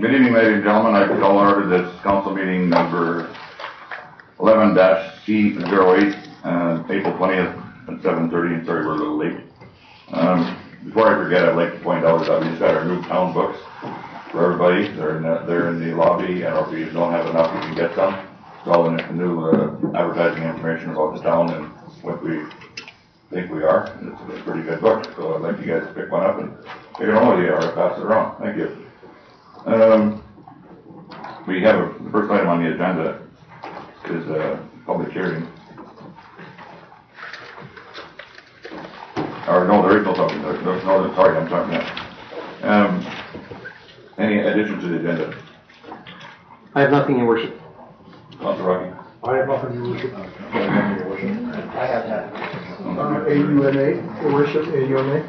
Good evening, ladies and gentlemen. I call order this council meeting number 11-C08, April 20th at 7:30. I'm sorry we're a little late. Before I forget, I'd like to point out that we just got our new town books for everybody. They're in the lobby, and if you don't have enough, you can get some. It's all in the new advertising information about the town and what we think we are. It's a pretty good book, so I'd like you guys to pick one up and take it home with you or pass it around. Thank you. We have the first item on the agenda is a public hearing. Or no, there is no public. Sorry, I'm talking now. Any addition to the agenda? I have nothing, Your Worship. Councilor Rocky? I have nothing, Your Worship. I have that. AUNA, Your Worship, AUNA.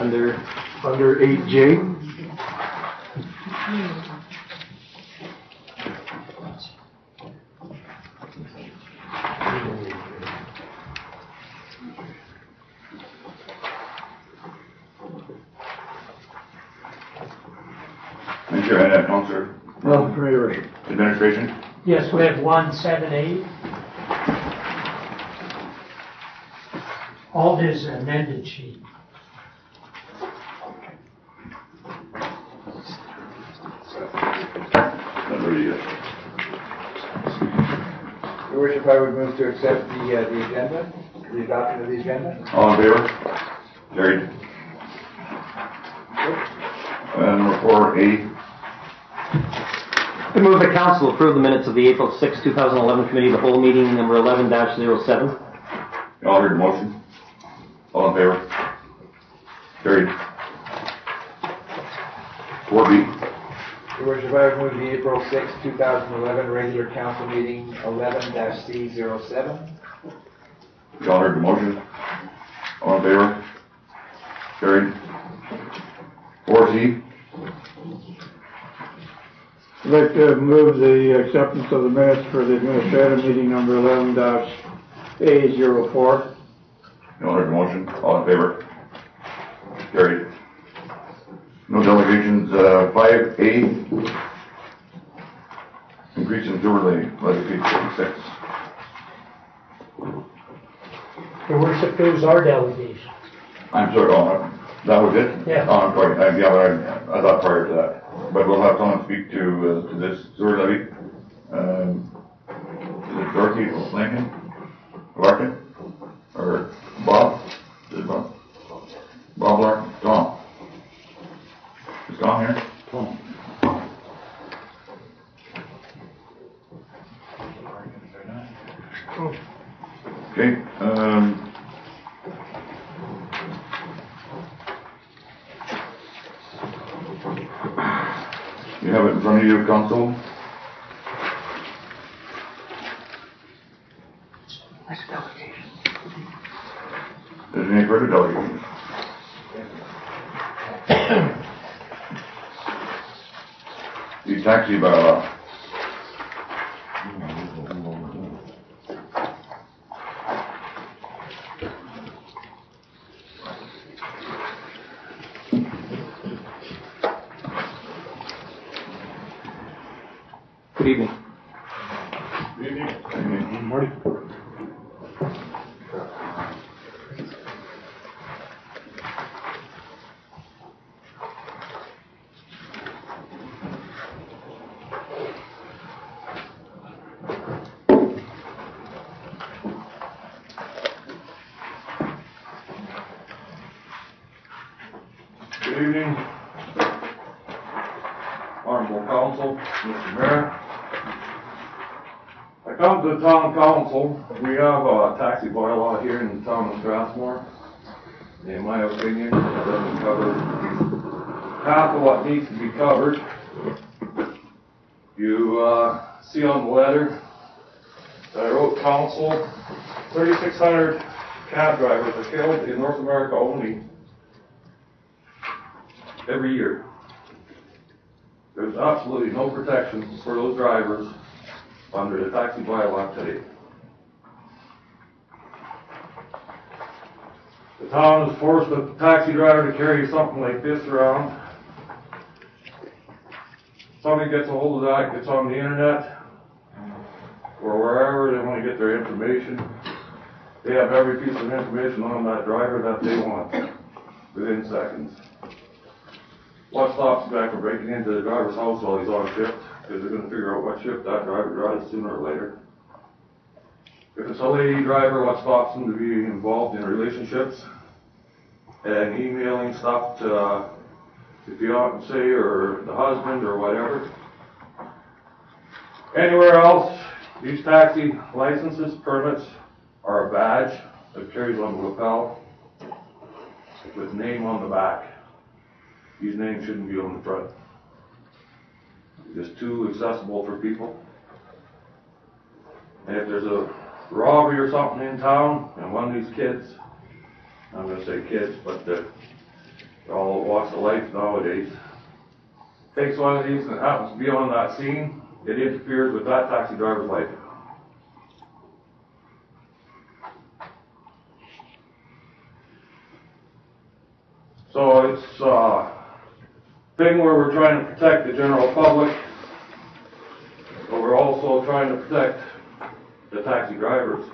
Under 8J. Thank you. And Councilor? Nothing for me, Your Worship. Administration? Yes, we have 178. All is an amended sheet. Your Worship, I would move to accept the agenda, the adoption of the agenda. All in favor? Carried. Number 4A. I move the council approve the minutes of the April 6, 2011 committee of the whole meeting number 11-07. You all heard the motion? All in favor? Carried. 4B. Your Worship, I would move the April 6, 2011 regular council meeting 11-C07. You all heard the motion? All in favor? Carried. 4C. I'd like to move the acceptance of the minutes for the administrative meeting number 11-A04. You all heard the motion? All in favor? Carried. No delegations. 5A. Increase in sewer levy, page 56. Your Worship, those are delegations. I'm sorry, that was it? Yeah. Oh, I'm sorry. I thought prior to that. But we'll have someone speak to this sewer levy. Is it Dorothy Lincoln? Larkin? Or Bob? Is it Bob? Bob Larkin? Tom? Is Tom here? Tom. Okay. You have it in front of you, Council. Next delegation. Is there any further delegations? The taxi bylaw. Good evening. Good evening. Marty. Good evening, Honorable Council, Mr. Mayor. I come to the Town Council. We have a taxi bylaw here in the town of Strathmore. In my opinion, it doesn't cover half of what needs to be covered. You see on the letter that I wrote Council, 3,600 cab drivers are killed in North America only every year. There's absolutely no protection for those drivers under the taxi bylaw today. The town has forced a taxi driver to carry something like this around somebody gets a hold of that, gets on the internet, or wherever they want to get their information, they have every piece of information on that driver that they want within seconds. What stops them back from breaking into the driver's house while he's on shift? Because they're going to figure out what shift that driver drives sooner or later. If it's a lady driver, what stops them to be involved in relationships and emailing stuff to the fiance or the husband or whatever? Anywhere else, these taxi licenses, permits, are a badge that carries on the lapel with name on the back. These names shouldn't be on the front. They're just too accessible for people. And if there's a robbery or something in town, and one of these kids, I'm going to say kids, but they're all walks of life nowadays, takes one of these and happens to be on that scene, it interferes with that taxi driver's life. So it's a thing where we're trying to protect the general public, but we're also trying to protect the taxi drivers.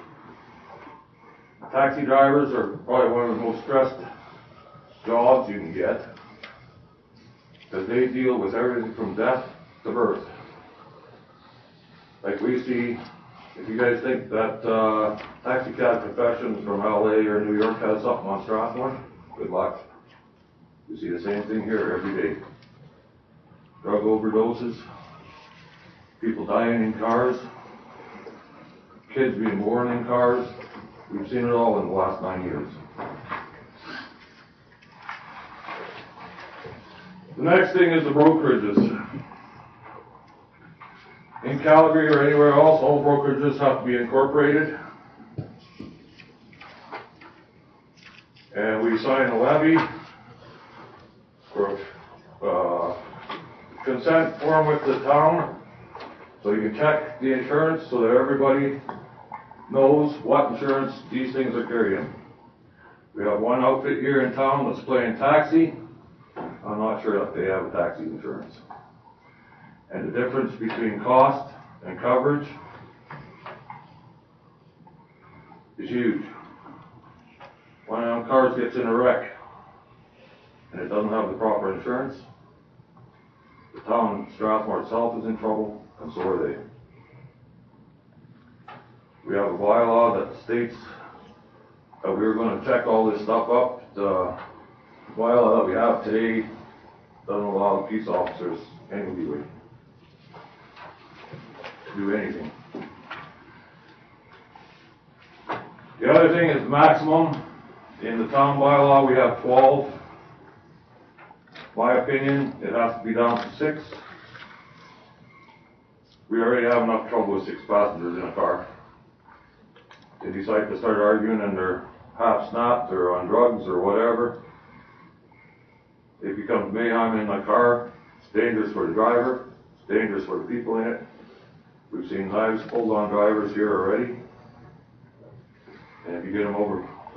Taxi drivers are probably one of the most stressed jobs you can get, because they deal with everything from death to birth. Like we see, if you guys think that Taxi Cab Confessions from LA or New York has something on Strathmore, good luck. You see the same thing here every day. Drug overdoses, people dying in cars, kids being born in cars. We've seen it all in the last 9 years. The next thing is the brokerages. In Calgary or anywhere else, all brokerages have to be incorporated. And we sign a levy for consent form with the town, so you can check the insurance so that everybody knows what insurance these things are carrying. We have one outfit here in town that's playing taxi. I'm not sure if they have a taxi insurance. And the difference between cost and coverage is huge. One of them cars gets in a wreck and it doesn't have the proper insurance, the town, Strathmore itself, is in trouble, and so are they. We have a bylaw that states that we were going to check all this stuff up. The bylaw that we have today doesn't allow the peace officers any leeway to do anything. The other thing is maximum. In the town bylaw we have 12. My opinion, it has to be down to 6. We already have enough trouble with 6 passengers in a car. They decide to start arguing and they're half snapped or on drugs or whatever. It becomes mayhem in the car. It's dangerous for the driver. It's dangerous for the people in it. We've seen knives pulled on drivers here already. And if you get them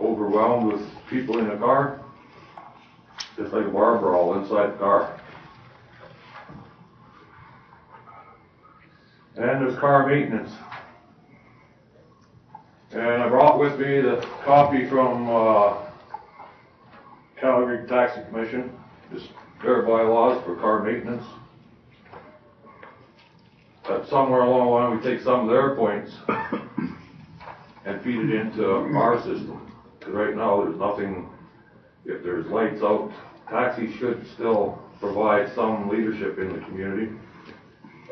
overwhelmed with people in the car, just like a bar brawl inside the car. And there's car maintenance. And I brought with me the copy from Calgary Taxi Commission, just their bylaws for car maintenance. That somewhere along the line we take some of their points and feed it into our system. Because right now there's nothing, if there's lights out, taxis should still provide some leadership in the community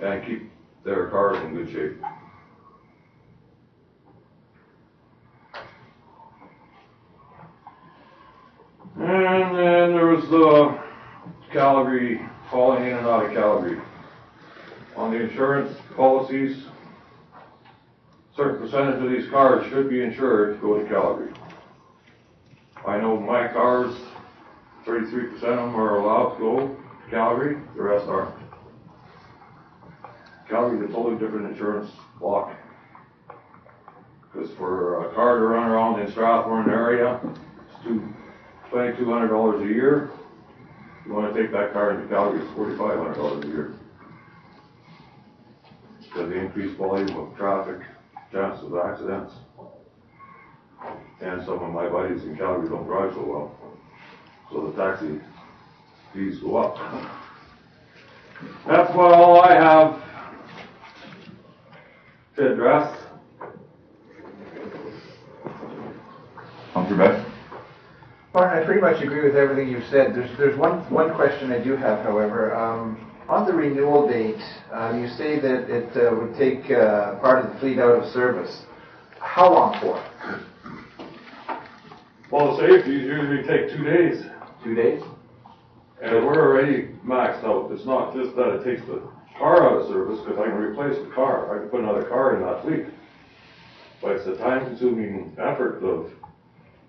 and keep their cars in good shape. And then there was the Calgary, falling in and out of Calgary. On the insurance policies, a certain percentage of these cars should be insured to go to Calgary. I know my cars, 33% of them are allowed to go to Calgary, the rest aren't. Calgary's a totally different insurance block. Because for a car to run around in Strathmore area, it's $2,200 a year. If you want to take that car into Calgary, it's $4,500 a year. because the increased volume of traffic, chances of accidents. And some of my buddies in Calgary don't drive so well, so the taxi fees go up. That's about all I have to address. Councillor Beck? Martin, I pretty much agree with everything you've said. There's one question I do have, however. On the renewal date, you say that it would take part of the fleet out of service. How long for? Well, the safeties usually take 2 days, 2 days? and we're already maxed out. It's not just that it takes the car out of service, because I can replace the car. I can put another car in that fleet. But it's the time-consuming effort of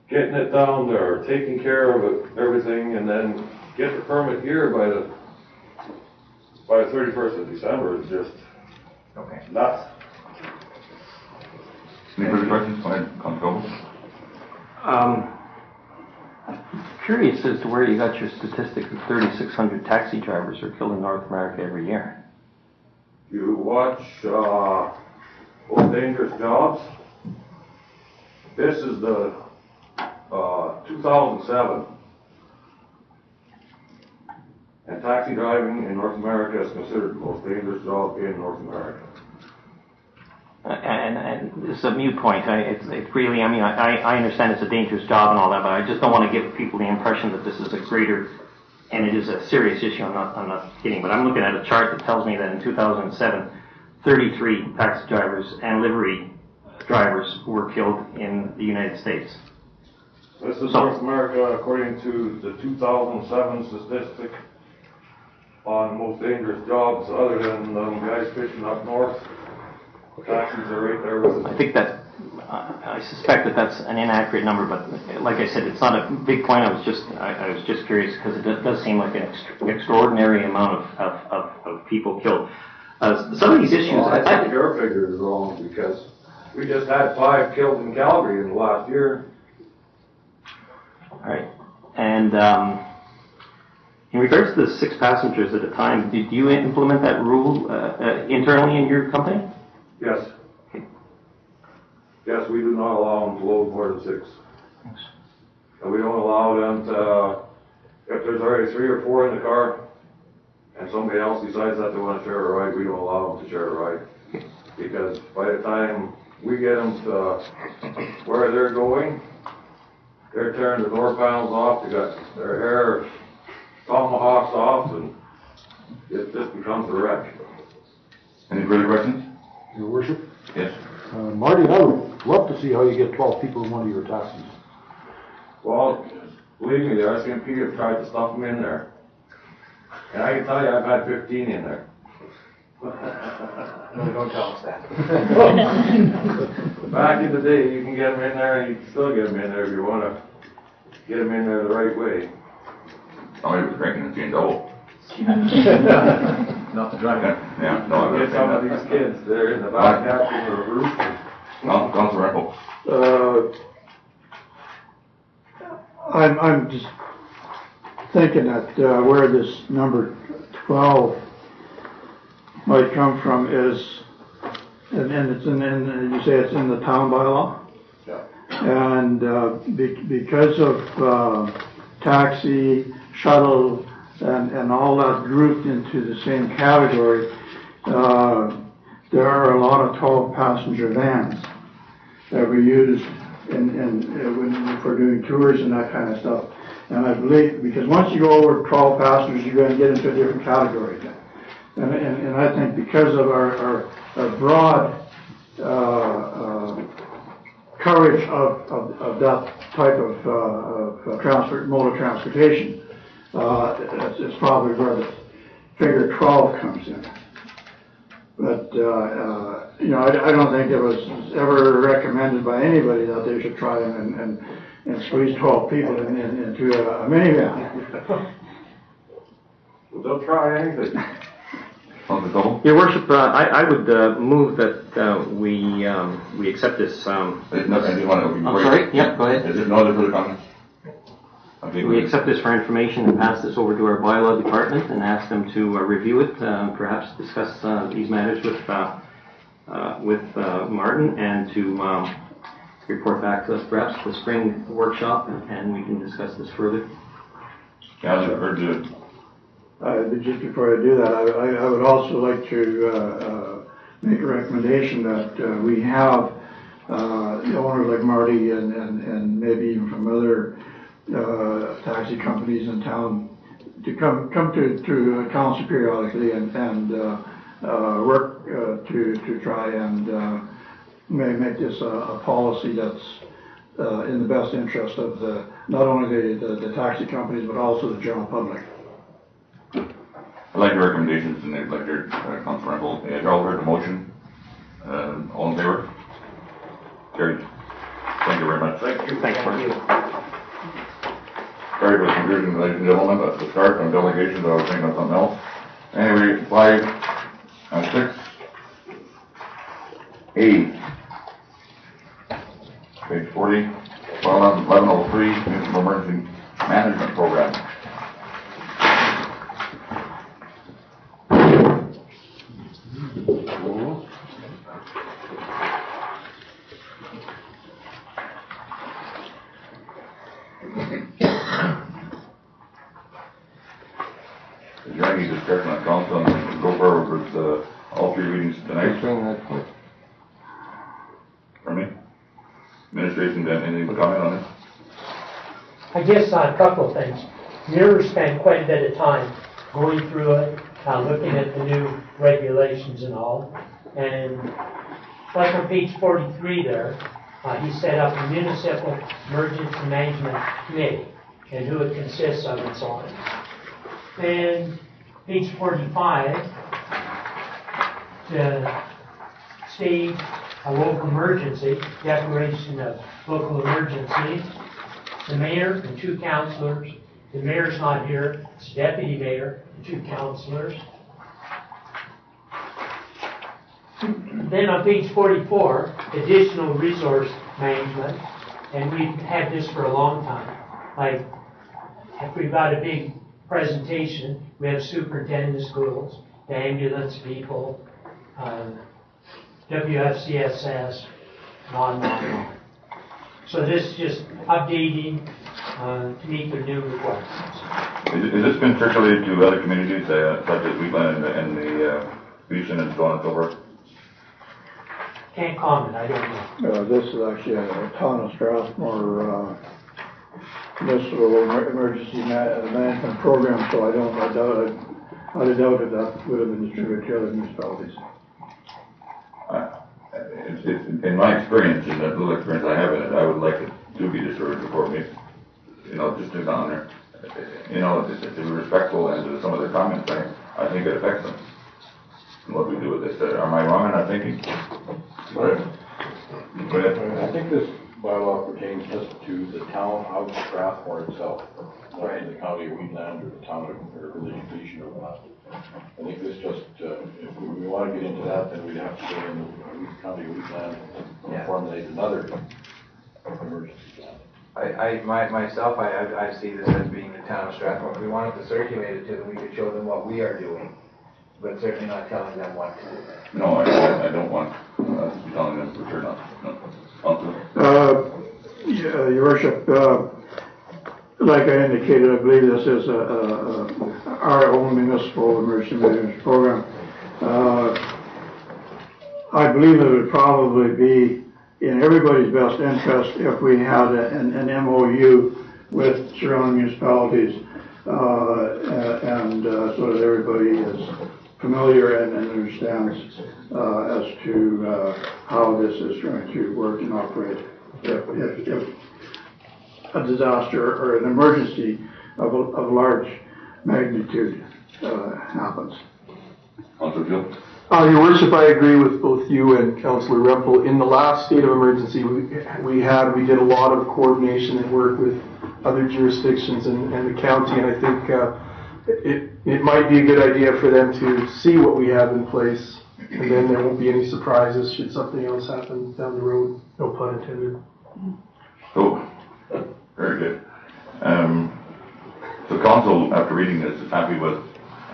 getting it down there, taking care of it, everything, and then get the permit here by the 31st of December is just Okay. nuts. Any further questions? Go ahead, Councillor Goble. Curious as to where you got your statistic that 3,600 taxi drivers are killed in North America every year. You watch Most Dangerous Jobs. This is the 2007. And taxi driving in North America is considered the most dangerous job in North America. And it's a mute point. It's really, I mean, I understand it's a dangerous job and all that, but I just don't want to give people the impression that this is a greater, and it is a serious issue. I'm not kidding, but I'm looking at a chart that tells me that in 2007, 33 taxi drivers and livery drivers were killed in the United States. This is North America according to the 2007 statistic on most dangerous jobs, other than guys fishing up north. Taxis are right there with I us. think that, I suspect that that's an inaccurate number, but like I said, it's not a big point. I was just curious because it does seem like an extraordinary amount of people killed. Some of these issues, Well, I think your figure is wrong because we just had 5 killed in Calgary in the last year. all right, and in regards to the 6 passengers at a time, did you implement that rule internally in your company? Yes. Yes, we do not allow them to load more than 6. Thanks. And we don't allow them to, if there's already 3 or 4 in the car, and somebody else decides that they want to share a ride, we don't allow them to share a ride. Because by the time we get them to where they're going, they're tearing the door panels off, they got their hair tomahawks off, and it just becomes a wreck. Any further questions? Your worship, Yes. Marty, I would love to see how you get 12 people in one of your taxis. Well, believe me, the RCMP have tried to stuff them in there. And I can tell you, I've had 15 in there. No, don't tell us that. Back in the day, you can get them in there, and you can still get them in there if you want to get them in there the right way. Somebody was drinking and being double. Not the driver. Yeah, no, I'm Get not some of saying these that. kids, they're in the back half of the roof. No, Councillor Reynolds. I'm just thinking that where this number 12 might come from is, and it's you say it's in the town bylaw? Yeah. And because of taxi, shuttle, and all that grouped into the same category, there are a lot of 12 passenger vans that we use when we're doing tours and that kind of stuff. And I believe, because once you go over 12 passengers, you're going to get into a different category again. And I think because of our broad coverage of that type of mode of transportation, it's probably where the figure 12 comes in. But, I don't think it was ever recommended by anybody that they should try and squeeze 12 people into a minivan. Well, they'll try anything. Councillor Goble? Your worship, I would move that we accept this. No, I just want to. I'm sorry? Yep, go ahead. Is there no other further comments? Okay, We accept this for information and pass this over to our bylaw department and ask them to review it, perhaps discuss these matters with with Martin and to report back to us perhaps the spring workshop, and we can discuss this further. Just before I do that, I would also like to make a recommendation that we have owners like Marty and maybe even from other taxi companies in town to come to council periodically and work to try and make this a policy that's in the best interest of not only the taxi companies but also the general public. I like your recommendations and I'd like your Councilor Rempel. Have you all heard the motion? All in favor? Carried. Thank you very much. Thank you. Thanks, Martin. Sorry for the confusion, ladies and gentlemen. That's the start on delegations. I was thinking of something else. Anyway, 5 and 6. Page 40. 1103, Municipal Emergency Management Program. Is there any discussion on council and go forward with all 3 readings tonight? For me? Administration, got anything to comment on it? I guess a couple of things. Muir spent quite a bit of time going through it, looking at the new regulations and all. And like on page 43 there, he set up a municipal emergency management committee and who it consists of and so on. And page 45, to state a local emergency, declaration of local emergency, the mayor and 2 councillors. The mayor's not here, it's deputy mayor and 2 councillors. Then on page 44, additional resource management, and we've had this for a long time. Like, if we've got a big presentation, we have superintendent of schools, the ambulance people, WFCSS, on. So this is just updating to meet their new requirements. Has this been circulated to other communities such as Wheatland and the Beeson and so on and so forth? Can't comment, I don't know. This is actually a town of Strathmore municipal emergency management program, so I doubt if that would have been distributed to other municipalities. In my experience, in that little experience I have in it, I would like it to be distributed before me. Just to honor. To be respectful and to some of their comments, I think it affects them. And what we do with this. Am I wrong in that thinking? Go ahead. I think this bylaw pertains just to the town of Strathmore itself, not in the county of Wheatland or the town or village of Beeson or whatnot. I think this just, if we want to get into that, then we'd have to go in the county of Wheatland and formulate another emergency plan. I see this as being the town of Strathmore. If we wanted to circulate it to them, we could show them what we are doing, but certainly not telling them what to do. No, I don't want us to be telling them for sure not. No. Your Worship, like I indicated, I believe this is our own municipal emergency management program. I believe it would probably be in everybody's best interest if we had an MOU with surrounding municipalities and so that everybody is familiar and understands as to how this is going to work and operate if a disaster or an emergency of large magnitude happens. Your Worship, I agree with both you and Councillor Rempel. In the last state of emergency we did a lot of coordination and work with other jurisdictions and the county, and I think it might be a good idea for them to see what we have in place, and then there won't be any surprises should something else happen down the road. No pun intended. Oh, very good. So council, after reading this, is happy with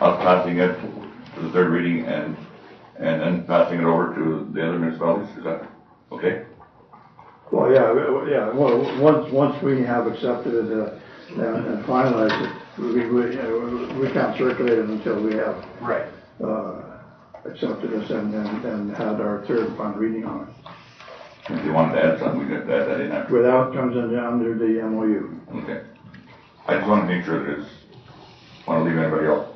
us passing it to the 3rd reading and and then passing it over to the other municipalities, is that okay? Well, well, once we have accepted it and finalized it, we can't circulate it until we have Right. accepted this and had our third and final reading on it. If you wanted to add something, we could add that in after. Without comes under the MOU. Okay. I just want to make sure that it's, want to leave anybody else.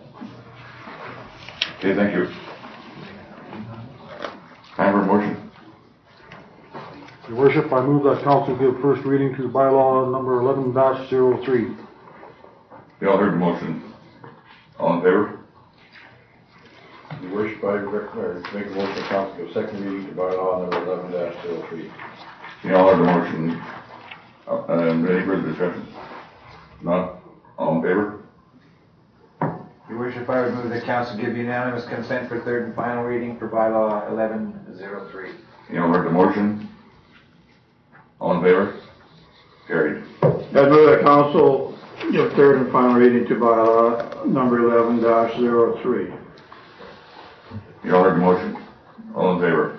Okay, thank you. Time for a motion. Your worship, I move that council give first reading to bylaw number 11-03. You all heard the motion. All in favor? Your worship, I make a motion to council give second reading to bylaw number 11-03. You all heard the motion. Any further discussion? Not? All in favor? Your worship, I would move that council give unanimous consent for third and final reading for bylaw 1103. You all heard the motion. All in favor? Carried. I move that council give third and final reading to bylaw number 11-03. You all heard the motion. All in favor?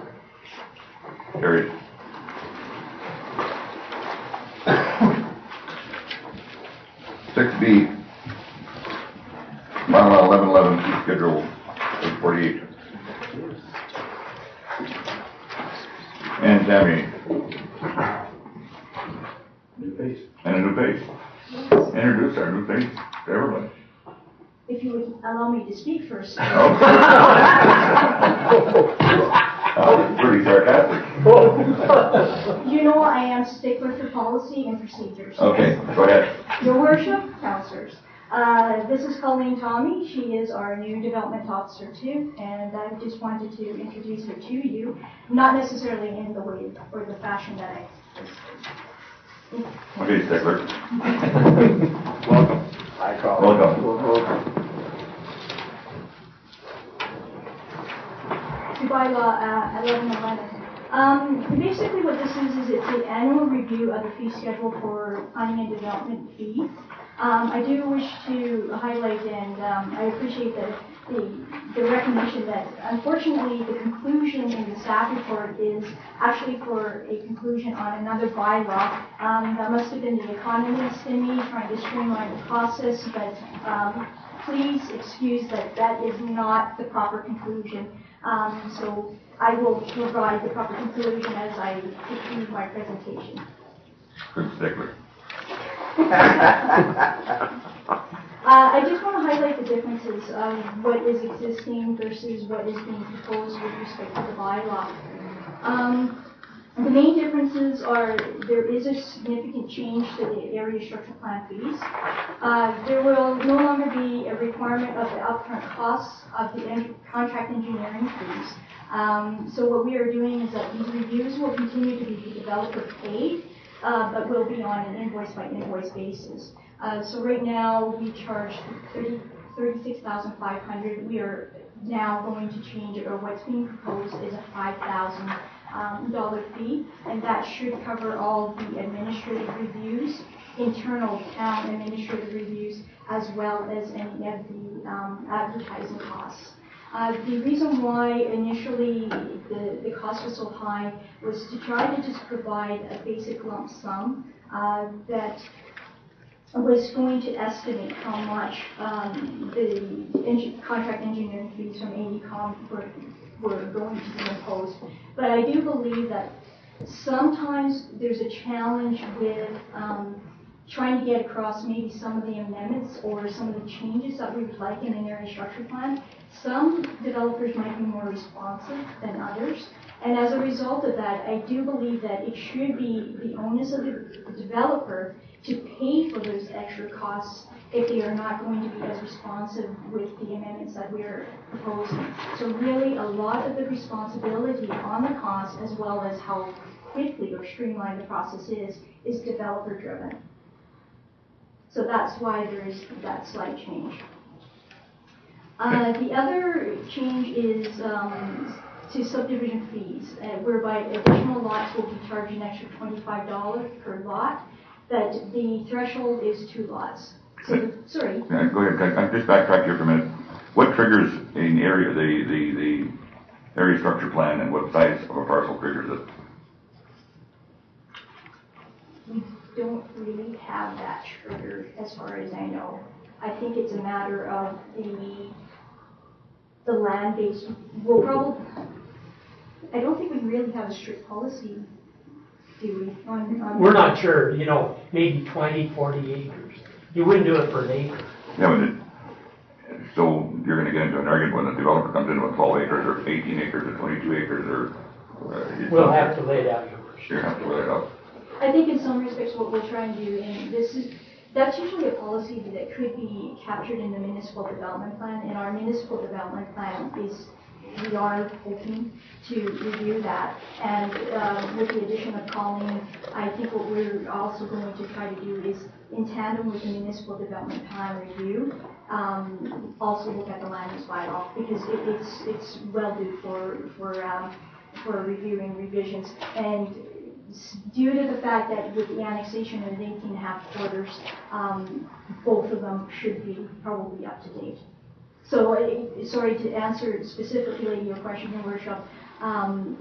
Carried. Six B, bylaw 1111, fee schedule 848. And Tammy. New face. And a new face. Introduce our new face to everybody. If you would allow me to speak first. Pretty sarcastic. You know I am stickler for policy and procedures. Okay, go ahead. Your worship, councillors, this is Colleen Tommy. She is our new development officer too, and I just wanted to introduce her to you, not necessarily in the way or the fashion that I. Okay, Stickler. Welcome. Hi, Colin. Welcome. To bylaw 1111. Basically what this is it's an annual review of the fee schedule for planning and development fees. I do wish to highlight, and I appreciate the recognition that unfortunately the conclusion in the staff report is actually for a conclusion on another bylaw. That must have been the economist in me trying to streamline the process, but please excuse that is not the proper conclusion. So I will provide the proper conclusion as I conclude my presentation. Good Stickler. I just want to highlight the differences of what is existing versus what is being proposed with respect to the bylaw. The main differences are there is a significant change to the area structure plan fees. There will no longer be a requirement of the upfront costs of the contract engineering fees. So what we are doing is that these reviews will continue to be developer paid, but will be on an invoice by invoice basis. So right now we charge $36,500. We are now going to change it, or what's being proposed is a $5,000 fee, and that should cover all the administrative reviews, internal town administrative reviews, as well as any of the advertising costs. The reason why initially the cost was so high was to try to just provide a basic lump sum that was going to estimate how much the contract engineering fees from AECOM were going to be imposed. But I do believe that sometimes there's a challenge with trying to get across maybe some of the amendments or some of the changes that we would like in an area structure plan. Some developers might be more responsive than others. And as a result of that, I do believe that it should be the onus of the developer to pay for those extra costs if they are not going to be as responsive with the amendments that we're proposing. So really a lot of the responsibility on the cost, as well as how quickly or streamlined the process is developer driven. So that's why there is that slight change. The other change is to subdivision fees, whereby additional lots will be charged an extra $25 per lot, but the threshold is 2 lots. So, sorry. Go ahead. I'll just backtrack here for a minute. What triggers an area, the area structure plan and what size of a parcel triggers it? We don't really have that trigger as far as I know. I think it's a matter of the land-based, well, probably, I don't think we really have a strict policy, do we? On We're not sure, you know, maybe 20, 40 acres. You wouldn't do it for an acre. Yeah, but so you're gonna get into an argument when the developer comes in with 12 acres or 18 acres or 22 acres or. We'll have to lay it out your worship. You have to lay it out. I think in some respects what we're trying to do, and that's usually a policy that could be captured in the municipal development plan, and our municipal development plan we are hoping to review that, and with the addition of Colleen, I think what we're also going to try to do is, in tandem with the municipal development plan review, also look at the land use bylaw, because it's well due for reviewing revisions, and due to the fact that with the annexation of 18.5 quarters, both of them should be probably up to date. So, sorry to answer specifically your question, Your Worship,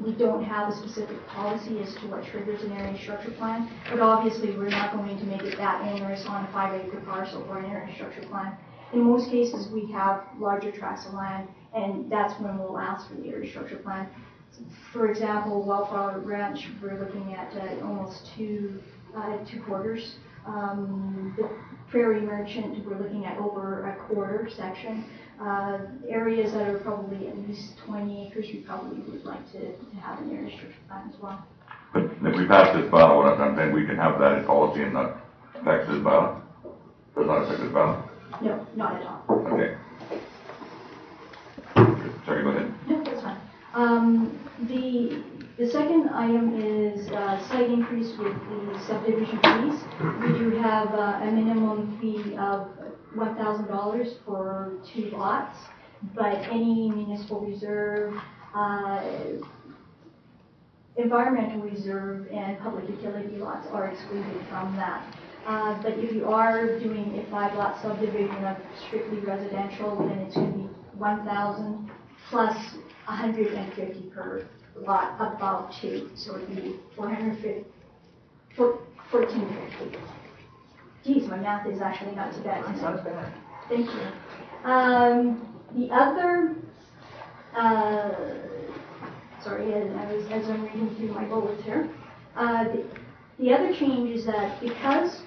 we don't have a specific policy as to what triggers an area structure plan, but obviously we're not going to make it that onerous on a 5-acre parcel for an area structure plan. In most cases, we have larger tracts of land, and that's when we'll ask for the area structure plan. For example, Wildflower Ranch, we're looking at almost two quarters. The Prairie Merchant, we're looking at over a quarter section. Areas that are probably at least 20 acres, we probably would like to have an area structure plan as well. But if we pass this bylaw, what I'm saying, we can have that in policy and not affect this bylaw? Does not affect this bylaw? No, not at all. Okay. Sorry, go ahead. No, that's fine. The second item is slight increase with the subdivision fees. We do have a minimum fee of $1,000 for 2 lots, but any municipal reserve, environmental reserve, and public utility lots are excluded from that. But if you are doing a 5-lot subdivision of strictly residential, then it's going to be $1,000 plus $150 per lot above 2, so it would be $1,450. Geez, my math is actually not too bad. It's not bad. Thank you. The other, sorry, as I'm reading through my bullets here, the other change is that because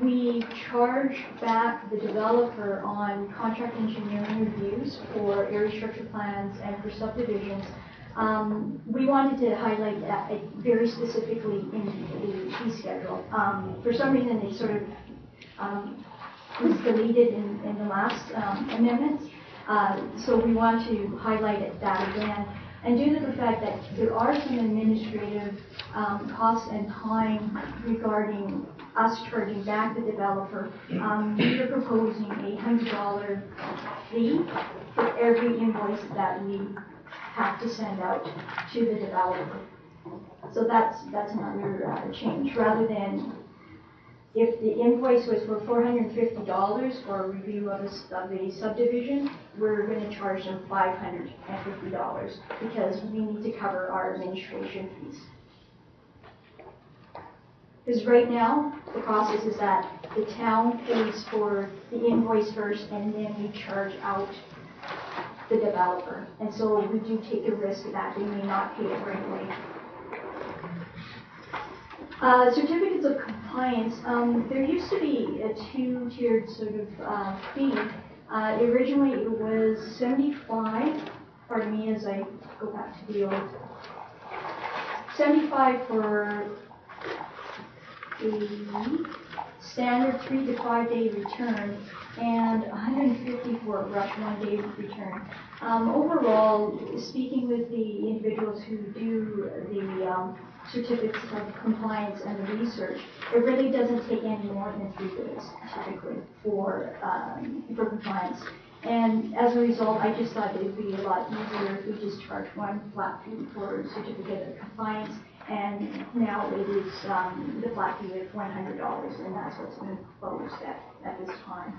we charge back the developer on contract engineering reviews for area structure plans and for subdivisions, we wanted to highlight that very specifically in the fee schedule. For some reason, it sort of was deleted in the last amendments, so we want to highlight that again. And due to the fact that there are some administrative costs and time regarding us charging back the developer, we are proposing a $100 fee for every invoice that we have to send out to the developer. So that's another change. Rather than if the invoice was for $450 for a review of a subdivision, we're going to charge them $550 because we need to cover our administration fees. Because right now, the process is that the town pays for the invoice first and then we charge out the developer. And so we do take the risk that they may not pay it right away. Certificates of compliance, there used to be a 2-tiered sort of fee. Originally it was $75, pardon me as I go back to the old, $75 for the standard 3 to 5 day return and $150 for a rush 1-day return. Overall, speaking with the individuals who do the certificates of compliance and the research, it really doesn't take any more than 3 days typically for compliance. And as a result, I just thought it would be a lot easier if we just charge one flat fee for certificate of compliance, and now it is the flat fee of $100, and that's what's been proposed at this time.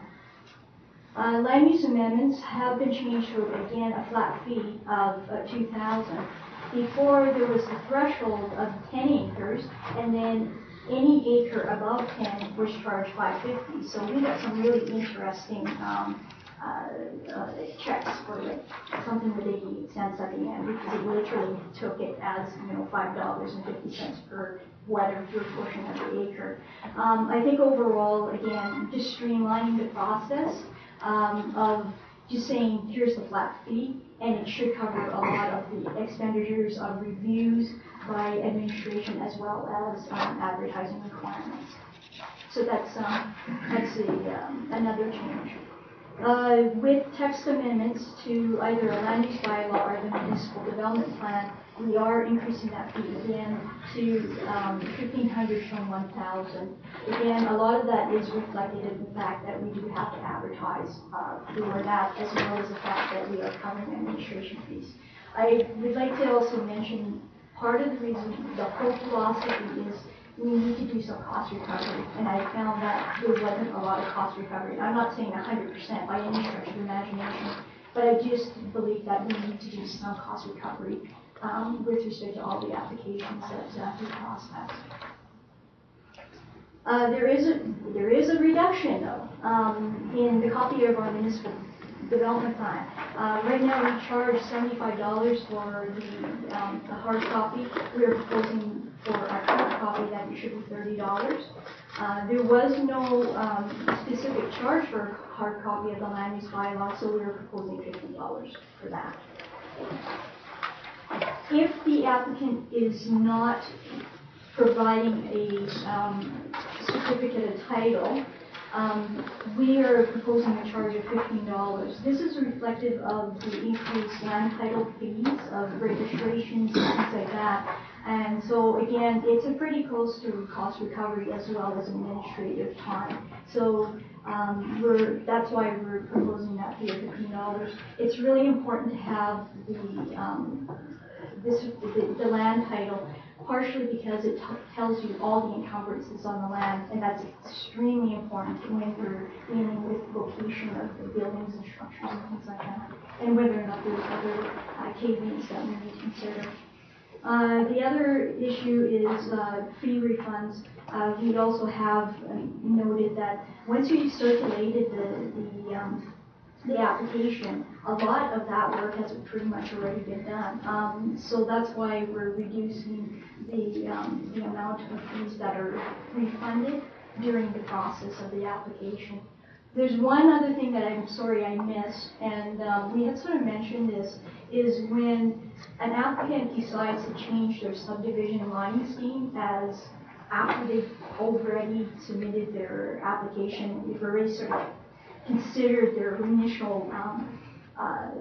Land use amendments have been changed to, again, a flat fee of 2,000. Before, there was the threshold of 10 acres, and then any acre above 10 was charged $5.50. So we got some really interesting checks for like something with 88 cents at the end, because it literally took it as, $5.50 per whether through a portion of the acre. I think overall, again, just streamlining the process of just saying, here's the flat fee, and it should cover a lot of the expenditures of reviews by administration as well as advertising requirements. So that's another change. With text amendments to either a land use bylaw or the municipal development plan, we are increasing that fee again to $1,500 from $1,000. Again, a lot of that is reflected in the fact that we do have to advertise for that, as well as the fact that we are covering administration fees. I would like to also mention part of the reason, the whole philosophy is we need to do some cost recovery, and I found that there wasn't a lot of cost recovery. I'm not saying 100% by any stretch of imagination, but I just believe that we need to do some cost recovery with respect to all the applications that we process. There is a reduction, though, in the copy of our municipal development plan. Right now, we charge $75 for the hard copy. We are proposing for our current copy that it should be $30. There was no specific charge for a hard copy of the land use bylaw, so we are proposing $50 for that. If the applicant is not providing a certificate of title, we are proposing a charge of $15. This is reflective of the increased land title fees of registrations and things like that. And so again, it's a pretty close to cost recovery as well as administrative time. So that's why we're proposing that fee of $15. It's really important to have the land title, partially because it tells you all the encumbrances on the land, and that's extremely important when we're dealing with location of the buildings and structures and things like that, and whether or not there's other caveats that we need to consider. The other issue is fee refunds. We also have noted that once we circulated the application, a lot of that work has pretty much already been done. So that's why we're reducing the amount of fees that are refunded during the process of the application. There's one other thing that I'm sorry I missed, and we had sort of mentioned this, is when an applicant decides to change their subdivision line scheme as after they've already submitted their application, we've already sort of considered their initial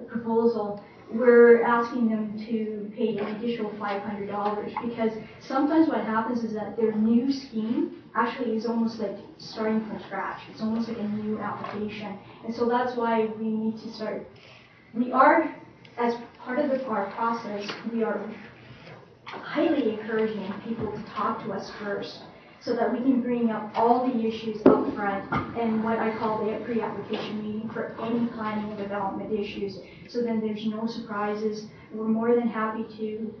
proposal, we're asking them to pay an additional $500, because sometimes what happens is that their new scheme actually is almost like starting from scratch. It's almost like a new application. And so that's why we need to start. We are, as part of our process, we are highly encouraging people to talk to us first, so that we can bring up all the issues up front and what I call the pre-application meeting for any planning and development issues. So then there's no surprises. We're more than happy to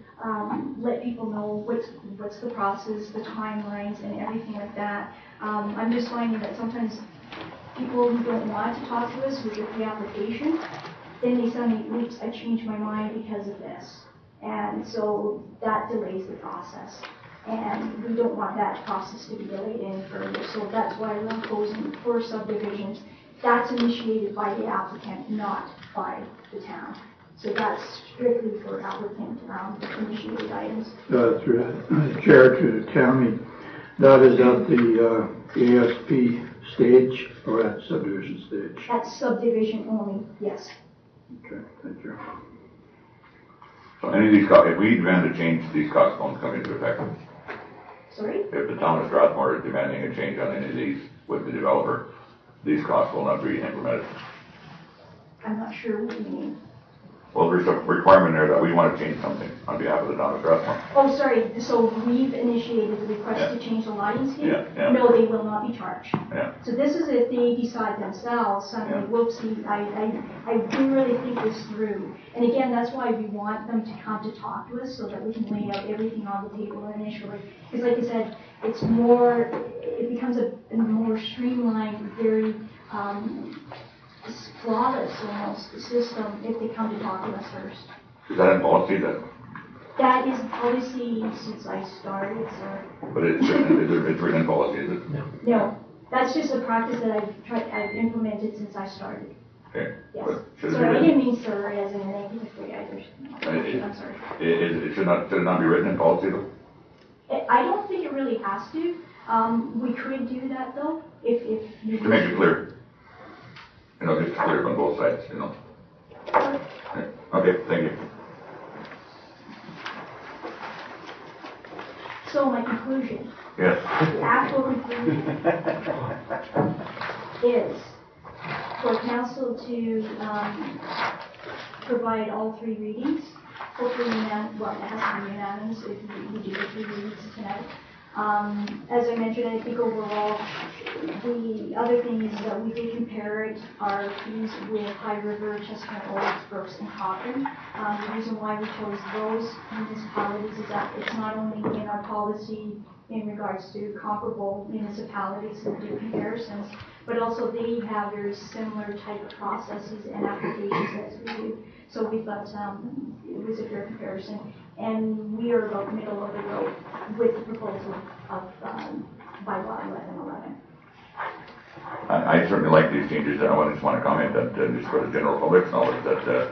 let people know what's the process, the timelines, and everything like that. I'm just finding that sometimes people who don't want to talk to us with the pre-application, then they suddenly, oops, I changed my mind because of this. And so that delays the process. And we don't want that process to be delayed any further. So that's why we're proposing for subdivisions. That's initiated by the applicant, not by the town. So that's strictly for applicant initiated items. Through Chair to Tammy, that is at the ASP stage or at subdivision stage? At subdivision only, yes. Okay, thank you. So any of these costs, if we demand to change, these costs won't come into effect. Sorry? If the town of Strathmore is demanding a change on any of these with the developer, these costs will not be implemented. I'm not sure what you mean. Well, there's a requirement there that we want to change something on behalf of the town of Strathmore. Oh, sorry, so we've initiated the request to change the lighting scheme? Yeah. No, they will not be charged. Yeah. So this is if they decide themselves, suddenly, whoopsie, I didn't really think this through. And again, that's why we want them to come to talk to us so that we can lay out everything on the table initially. Because like I said, it becomes a more streamlined, very flawless almost system if they come to talk to us first. Is that in policy then? That is policy since I started, sir. But it's written in policy, is it? No, that's just a practice that I've implemented since I started. Okay. Yes. But should it Sorry, I be didn't mean sir as in a negative way either. I'm sorry. It should it not be written in policy though? I don't think it really has to. We could do that though, if you. To make it clear. You know, just clear on both sides, you know. Okay, thank you. So my conclusion. Yes. The actual conclusion is for council to provide all three readings. Hopefully, it has to be unanimous if we do the three readings tonight. As I mentioned, I think overall, the other thing is that we did compare our fees with High River, Chestnut Oaks, Brooks, and Cochrane. The reason why we chose those municipalities is that it's not only in our policy in regards to comparable municipalities that do comparisons, but also they have very similar type of processes and applications as we do. So we thought it was a fair comparison. And we are about middle of the road with the proposal of bylaw 1111. I certainly like these changes, and I just want to comment that just for the general public's knowledge that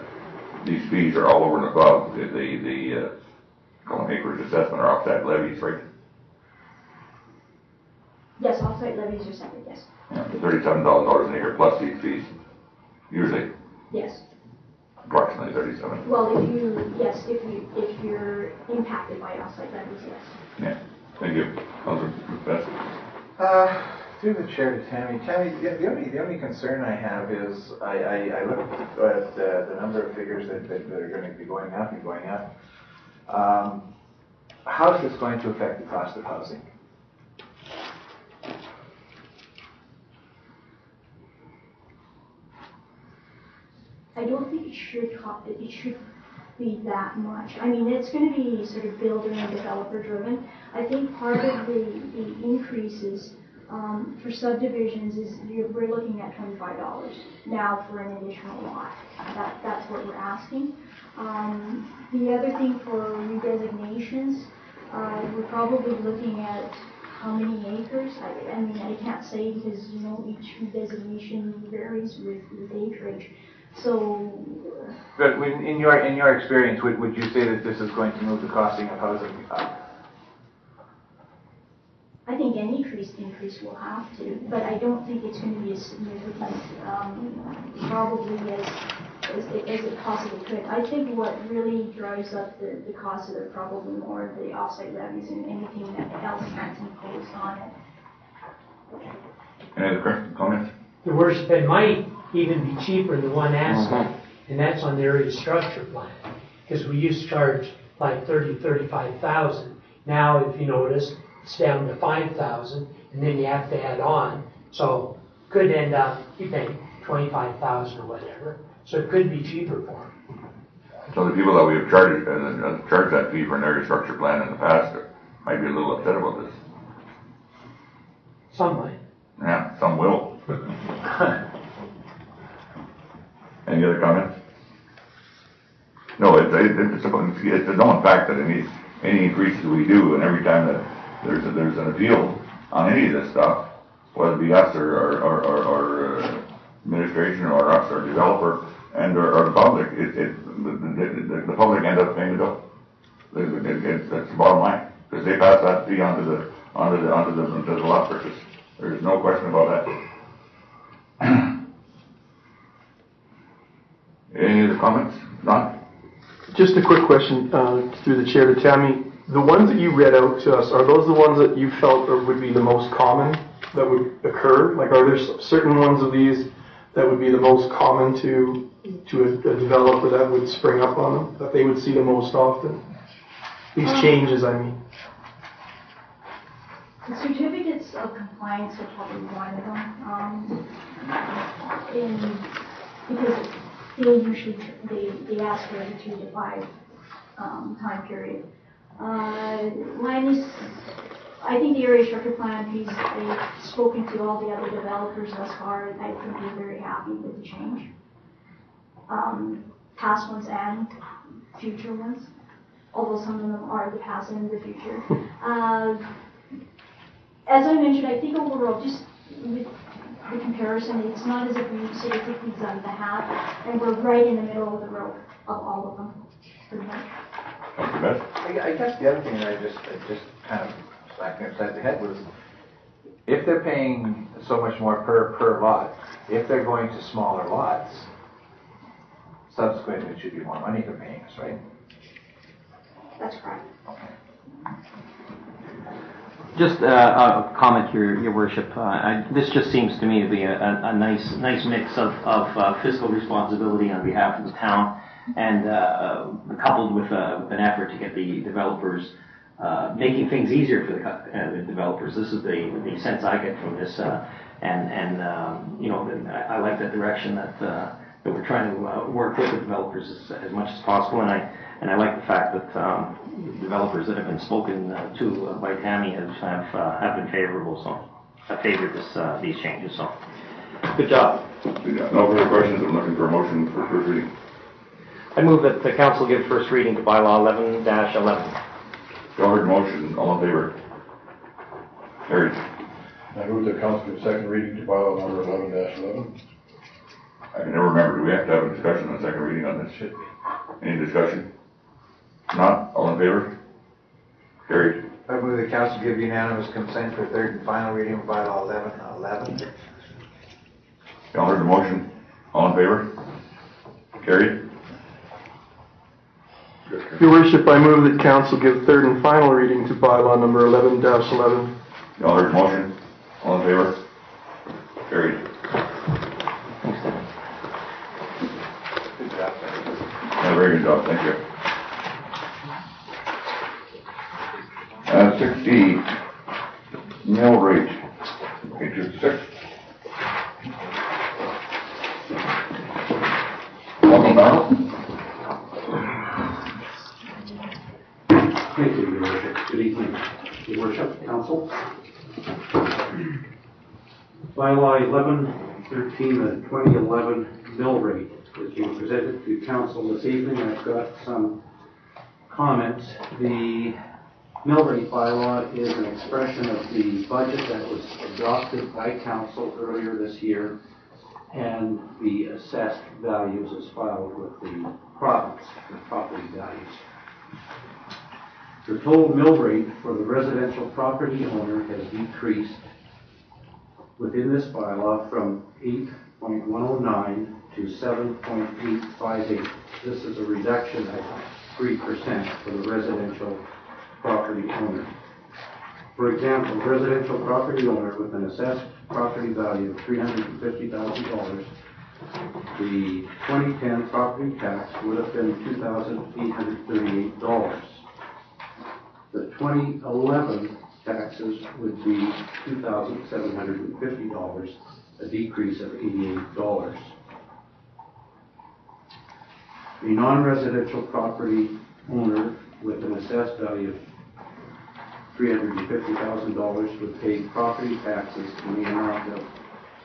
these fees are all over and above the call them acreage assessment or offset levies, right? Yes, offsite levies are separate, yes. Yeah, the $37 an acre plus these fees, usually. Yes. Approximately 37. Well, if you're impacted by offsite levies, yes. Yeah, thank you. Councilor Best. Through the chair to Tammy. Tammy, the only concern I have is I looked at the number of figures that are going to be going up and going up. How is this going to affect the cost of housing? I don't think it should be that much. I mean, it's going to be sort of builder and developer driven. I think part of the increases for subdivisions is we're looking at $25 now for an additional lot. That's what we're asking. The other thing for redesignations, we're probably looking at how many acres. I mean, I can't say because each redesignation varies with acreage. So, But in your experience, would you say that this is going to move the costing of housing up? I think any increase will have to, but I don't think it's going to be as significant, probably as it possibly could. I think what really drives up the cost of it probably more the offsite levies and anything else that's imposed on it. Any other comments? The worst, it might even be cheaper than one aspect, and that's on the area structure plan. Because we used to charge like 35,000. Now, if you notice, it's down to 5,000, and then you have to add on. So could end up you paying 25,000 or whatever. So it could be cheaper for them. So the people that we have charged that fee for an area structure plan in the past might be a little upset about this. Some might. Yeah, some will. Any other comments? No, it's a known fact that any increases we do, and every time that there's an appeal on any of this stuff, whether it be us or administration or us or developer and or the public, the public end up paying the bill. That's the bottom line because they pass that fee onto the lot purchase. There's no question about that. Any other comments? None? Just a quick question through the chair to Tammy. The ones that you read out to us, are those the ones that you felt would be the most common that would occur? Like, are there certain ones of these that would be the most common to a developer that would spring up on them, that they would see the most often? These changes, I mean. The certificates of compliance are probably one of them, because they usually, they ask for every 3 to 5 time period. Land use, I think the area structure plan piece, they've spoken to all the other developers thus far, and I think they're very happy with the change. Past ones and future ones, although some of them are the past and the future. As I mentioned, I think overall, just with the comparison, it's not as if we sort of think we've done the half, and we're right in the middle of the road of all of them, pretty much. I guess the other thing that I just kind of slapped me upside the head was, if they're paying so much more per lot, if they're going to smaller lots, subsequently it should be more money they're paying us, right? That's correct. Okay. Just a comment, Your Worship. This just seems to me to be a nice mix of fiscal responsibility on behalf of the town, and coupled with an effort to get the developers, making things easier for the developers. This is the sense I get from this, and you know, I like that direction that we're trying to work with the developers as much as possible, and I like the fact that developers that have been spoken to by Tammy have been favorable, so have favored these changes. So, good job. No further questions. I'm looking for a motion for first reading. I move that the council give first reading to bylaw 11-11. Y'all heard the motion. All in favor? Carried. I move the council give second reading to bylaw number 11-11. I can never remember. Do we have to have a discussion on second reading on this? Should be. Any discussion? Not? All in favor? Carried. I move the council give unanimous consent for third and final reading of bylaw 11-11. Y'all heard the motion. All in favor? Carried. Your Worship, I move that council give third and final reading to bylaw number 11-11. Y'all heard the motion. All in favor? Carried. Good job, sir. Yeah, very good job. Thank you. 6D, mill rate, page 6. Welcome, Donald. Thank you, Your Worship. Good evening, Your Worship, Council. Bylaw 1113, the 2011 mill rate is being presented to Council this evening. I've got some comments. The mill rate bylaw is an expression of the budget that was adopted by Council earlier this year, and the assessed values is filed with the province, the property values. The total mill rate for the residential property owner has decreased within this bylaw from 8.109 to 7.858. This is a reduction of 3% for the residential property owner. For example, a residential property owner with an assessed property value of $350,000, the 2010 property tax would have been $2,838. The 2011 taxes would be $2,750, a decrease of $88. A non-residential property owner with an assessed value of $350,000 would pay property taxes in the amount of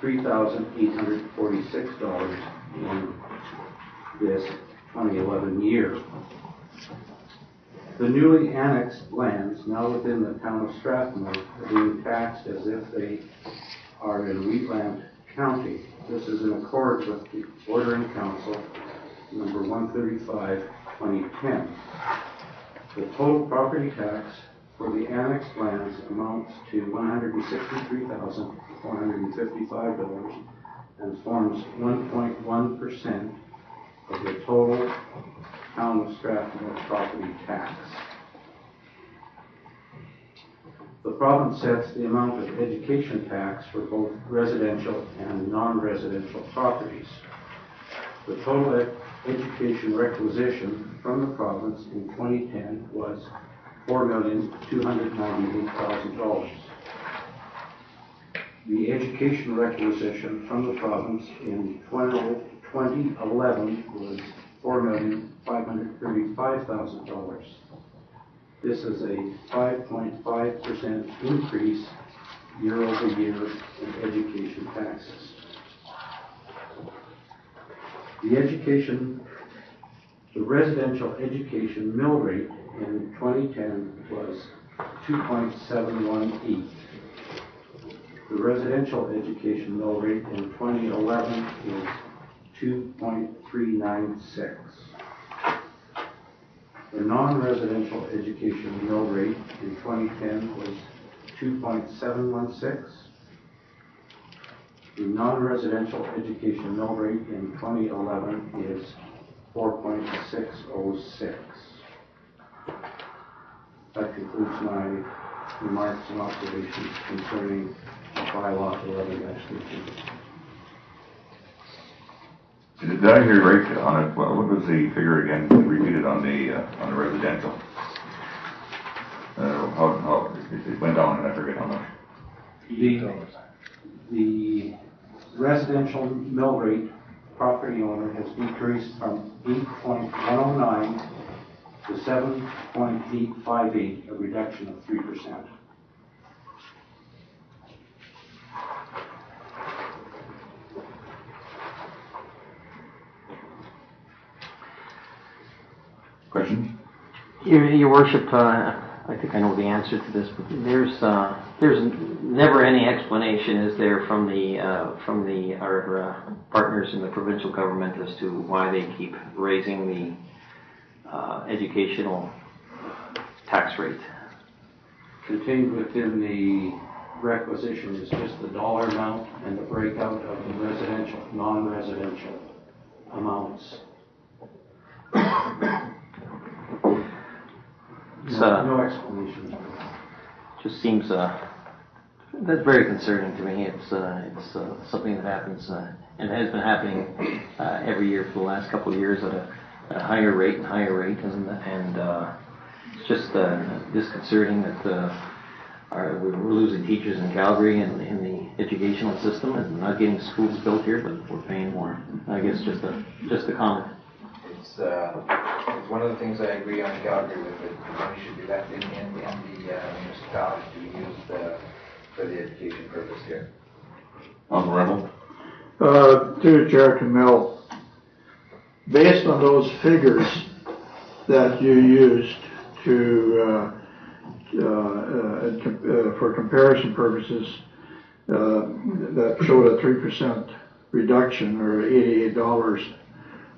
$3,846 in this 2011 year. The newly annexed lands, now within the town of Strathmore, are being taxed as if they are in Wheatland County. This is in accord with the Order in Council number 135/2010. The total property tax for the annexed lands amounts to $163,455 and forms 1.1% of the total town of Strathmore property tax. The province sets the amount of education tax for both residential and non-residential properties. The total education requisition from the province in 2010 was $4,298,000. The education requisition from the province in 2011 was $4,535,000. This is a 5.5% increase year over year in education taxes. The residential education mill rate in 2010 was 2.718. The residential education mill rate in 2011 is 2.396. The non-residential education mill rate in 2010 was 2.716. The non-residential education mill rate in 2011 is 4.606. That concludes my remarks and observations concerning bylaw 11-13. Did I hear right on it? What was the figure again? Repeated on the residential. How it went down, and I forget how much. The residential mill rate property owner has decreased from 8.109 to 7.858, a reduction of 3%. Questions? Your Worship, I think I know the answer to this, but there's never any explanation, is there, from our partners in the provincial government as to why they keep raising the educational tax rate? Contained within the requisition is just the dollar amount and the breakout of the residential, non-residential amounts. No explanation. Just seems that's very concerning to me. It's something that happens and has been happening every year for the last couple of years at a higher rate and higher rate, and it's just disconcerting that we're losing teachers in Calgary and in the educational system and not getting schools built here, but we're paying more. I guess just a comment. It's one of the things I agree on Calgary with, that the money should be left in the municipality to be used for the education purpose here. On the rebel? To Jared and Mel, based on those figures that you used to for comparison purposes, that showed a 3% reduction, or $88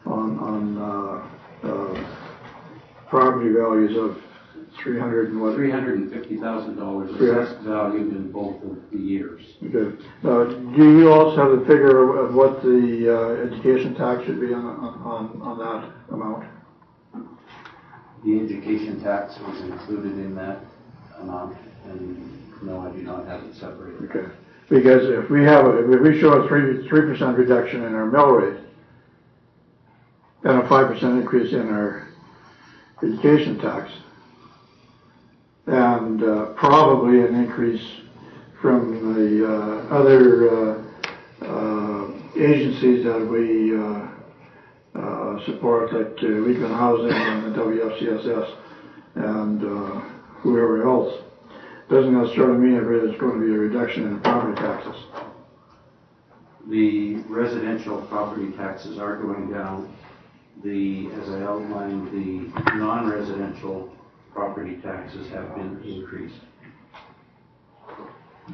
on property values of $350,000 assessed value in both of the years. Okay. Do you also have the figure of what the education tax should be on that amount? The education tax was included in that amount, and no, I do not have it separated. Okay. Because if we show a 3% reduction in our mill rate and a 5% increase in our education tax, and probably an increase from the other agencies that we support, like Weekland Housing and the WFCSS and whoever else, doesn't necessarily mean there's going to be a reduction in property taxes. The residential property taxes are going down. As I outlined, the non-residential property taxes have been increased.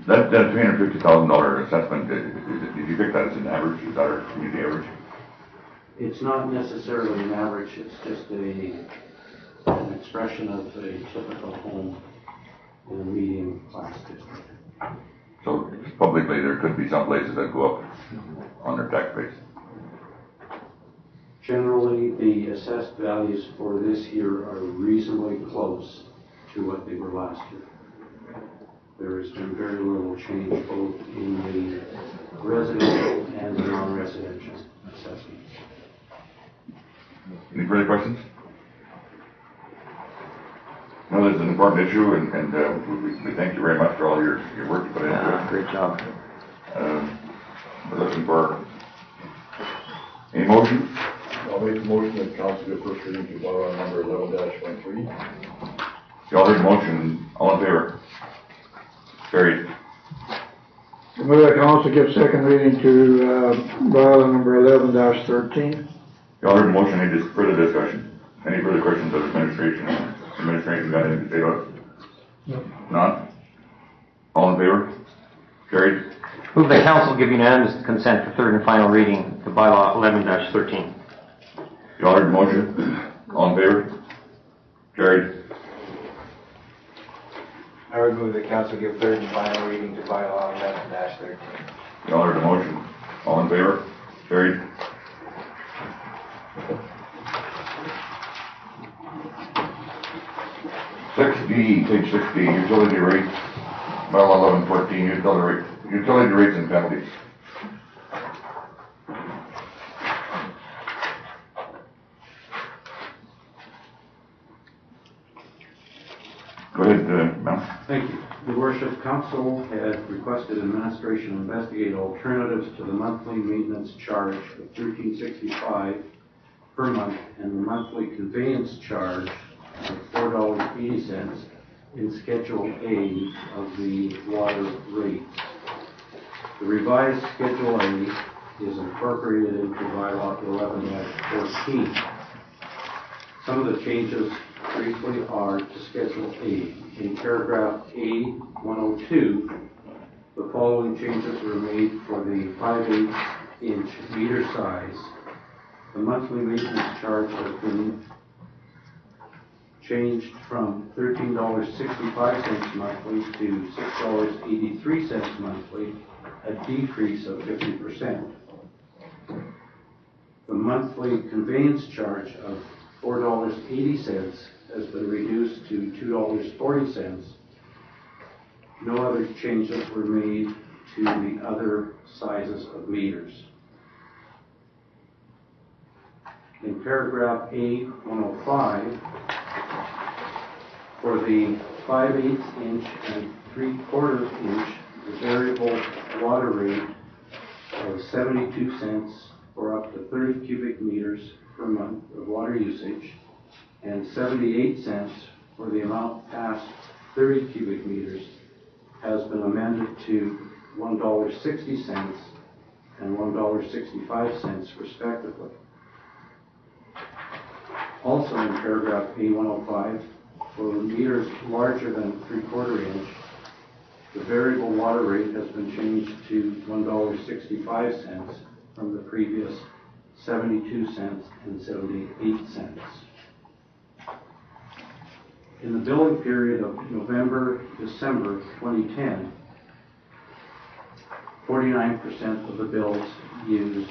That $350,000 assessment, did you pick that as an average? Is that our community average? It's not necessarily an average, it's just an expression of a typical home in a medium class district. So publicly, there could be some places that go up on their tax base. Generally, the assessed values for this year are reasonably close to what they were last year. there has been very little change both in the residential and the non-residential assessments. Any further questions? No, this is an important issue, and we thank you very much for all your work you put into it. Great job. We're looking for any motion? I'll make the motion that council give first reading to bylaw number 11-13. Y'all heard the motion, all in favor? Carried. I move that council give second reading to bylaw number 11-13. Y'all heard the motion, any further discussion? Any further questions of administration? Administration got anything to say about it? No. None? All in favor? Carried. Move that council give unanimous consent for third and final reading to bylaw 11-13. Y'all heard the motion, all in favor? Carried. I would move that council give third and final reading to bylaw 11-13. Y'all heard the motion, all in favor? Carried. Page 6D, utility rate, bylaw 11-14, utility rates and penalties. Go ahead, ma'am. Thank you. Your Worship, Council had requested administration investigate alternatives to the monthly maintenance charge of $13.65 per month and the monthly conveyance charge of $4.80 in Schedule A of the water rates. The revised Schedule A is incorporated into bylaw 11-14. Some of the changes briefly are to Schedule A. In paragraph A102, the following changes were made for the 5/8-inch meter size. The monthly maintenance charge has been changed from $13.65 monthly to $6.83 monthly, a decrease of 50%. The monthly conveyance charge of $4.80 has been reduced to $2.40. No other changes were made to the other sizes of meters. In paragraph A105, for the 5/8-inch and 3/4-inch, the variable water rate of 72 cents for up to 30 cubic meters per month of water usage, and 78 cents for the amount past 30 cubic meters, has been amended to $1.60 and $1.65 respectively. Also in paragraph A105, for meters larger than 3/4 inch, the variable water rate has been changed to $1.65 from the previous 72 cents and 78 cents. In the billing period of November-December 2010, 49% of the bills used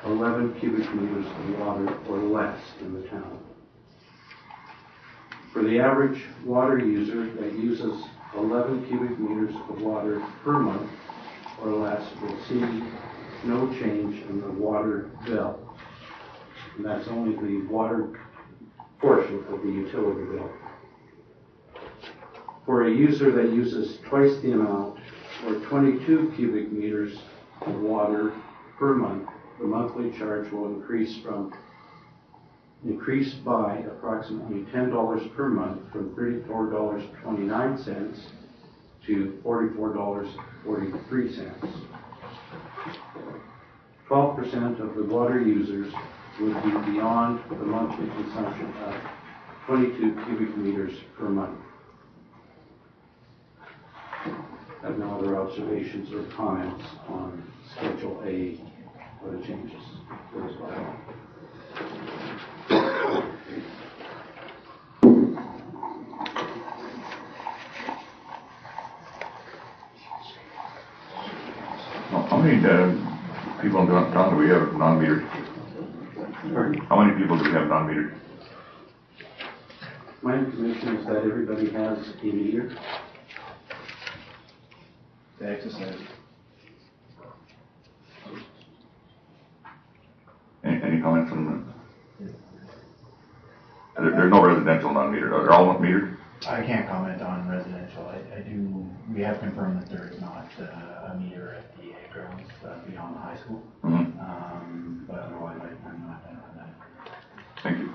11 cubic meters of water or less in the town. For the average water user that uses 11 cubic meters of water per month or less will see no change in the water bill. And that's only the water portion of the utility bill. For a user that uses twice the amount, or 22 cubic meters of water per month, the monthly charge will increase by approximately $10 per month from $34.29 to $44.43. 12% of the water users would be beyond the monthly consumption of 22 cubic meters per month. I have no other observations or comments on Schedule A or the changes to this bylaw. How many people in town do we have non-metered? How many people do we have non-metered? My information is that everybody has a meter. the exercise. Any comments from there's no residential non-metered, are they all metered? I can't comment on residential. We have confirmed that there is not a meter at the ag grounds beyond the high school. Mm-hmm. But otherwise, I'm not done on that. Thank you.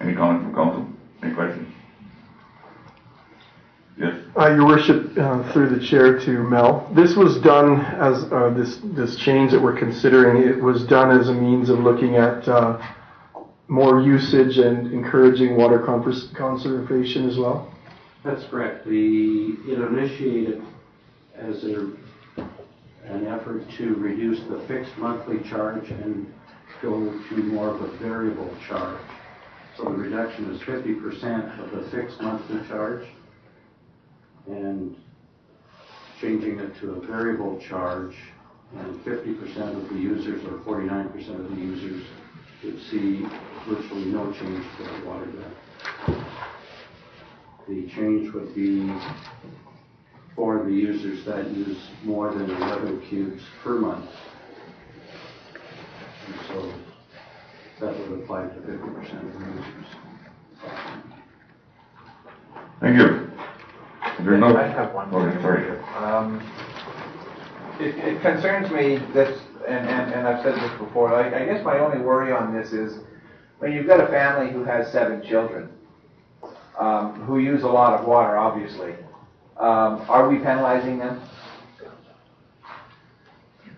Any comment from council? Any questions? Yes. Your worship, through the chair to Mel, this was done as, this change that we're considering, it was done as a means of looking at more usage and encouraging water conservation as well? That's correct. It initiated as an effort to reduce the fixed monthly charge and go to more of a variable charge. So the reduction is 50% of the fixed monthly charge and changing it to a variable charge, and 50% of the users or 49% of the users would see virtually no change to their water bill. The change would be for the users that use more than 11 cubes per month. And so that would apply to 50% of the users. Thank you. I have one. Okay, sorry. It concerns me this, and I've said this before, I guess my only worry on this is when you've got a family who has 7 children, who use a lot of water, obviously, are we penalizing them?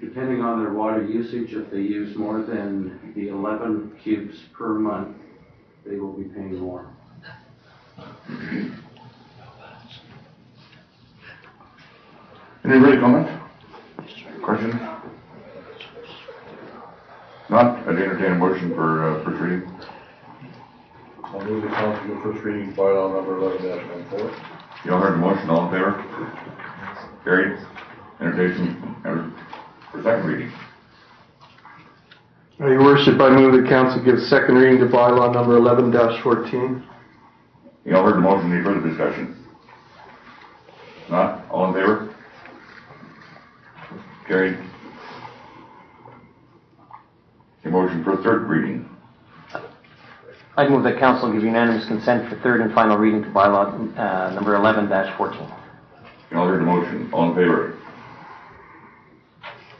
Depending on their water usage, if they use more than the 11 cubes per month, they will be paying more. Anybody comment? Questions? Not, I'd entertain a motion for first reading. I'll move the council to first reading bylaw number 11-14. You all heard the motion, all in favor? Carried. Entertain for second reading. Your worship, I move the council give second reading to bylaw number 11-14. You all heard the motion, any further discussion? Not, all in favor? Carried. A motion for third reading. I'd move that council give unanimous consent for third and final reading to bylaw number 11-14. You all heard the motion, all in favor?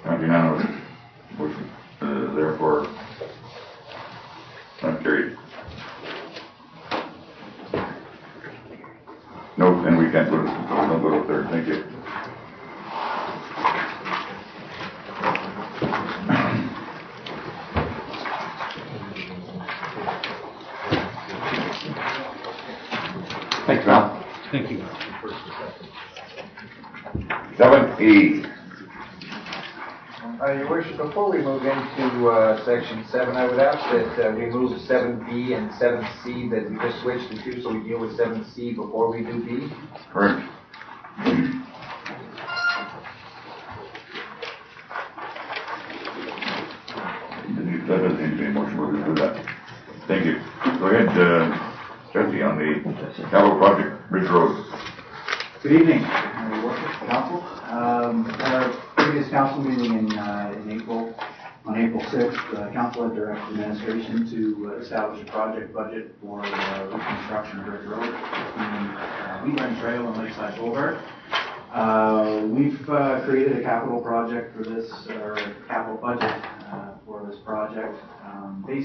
Not unanimous. Motion therefore not carried. No, and we can't go to, don't go to third, thank you. Thanks, Val. Thank you. 7A. Your worship, before we move into section 7, I would ask that we move 7B and 7C, that we just switch the two so we deal with 7C before we do B. Correct. That doesn't need to be a motion, we'll just do that. Thank you. Go ahead, Jesse, on the capital project, Bridge Road. Good evening, Your Worship, Council. At our previous council meeting in April, on April 6th, council had directed administration to establish a project budget for reconstruction of Bridge Road between Wheatland Trail and Lakeside Boulevard. We've created a capital project for this, or capital budget for this project,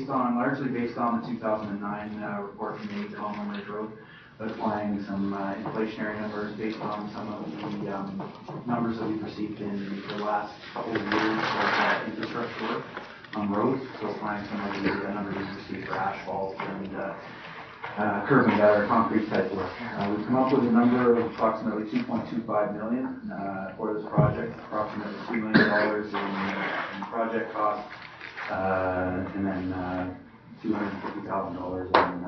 largely based on the 2009 report from the Long Ridge Road, applying some inflationary numbers based on some of the numbers that we've received in the last couple of years of infrastructure work on roads. So applying some of the numbers we've received for asphalt and curb and gutter, concrete type work. We've come up with a number of approximately $2.25 million for this project, approximately $2 million in project costs, and then $250,000 in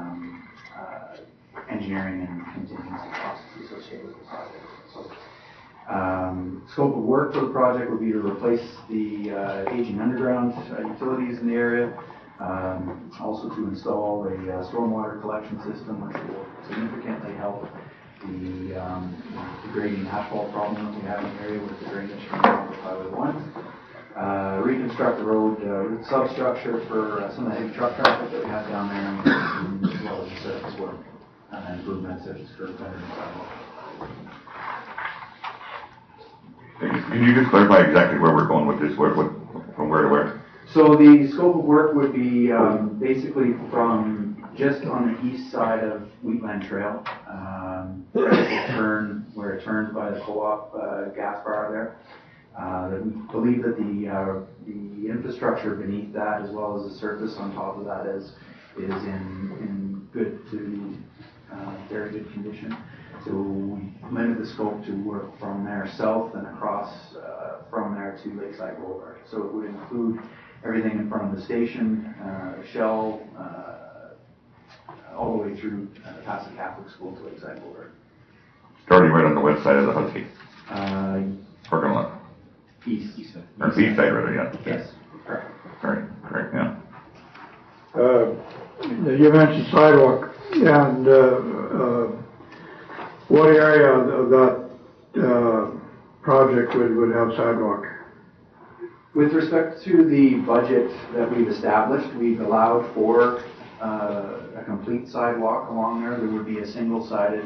engineering and contingency costs associated with the project. So, scope of work for the project would be to replace the aging underground utilities in the area, also to install a stormwater collection system, which will significantly help the grading asphalt problem that we have in the area with the drainage from Highway 1. Reconstruct the road substructure for some of the heavy truck traffic that we have down there, as well as surface work and improvements such as curb gutter and sidewalk. Can you just clarify exactly where we're going with this, from where to where? So the scope of work would be basically from just on the east side of Wheatland Trail, where it turns by the co-op gas bar there. We believe that the infrastructure beneath that, as well as the surface on top of that, is in good to very good condition. So we limited the scope to work from there south and across from there to Lakeside Boulevard. So it would include everything in front of the station, Shell, all the way through past the Catholic school to Lakeside Boulevard. Starting right on the west side of the Husky. Parking lot. East Or east side, rather, yeah. Yes, correct. Correct, yeah. You mentioned sidewalk, and what area of that project would have sidewalk? With respect to the budget that we've established, we've allowed for a complete sidewalk along there. There would be a single-sided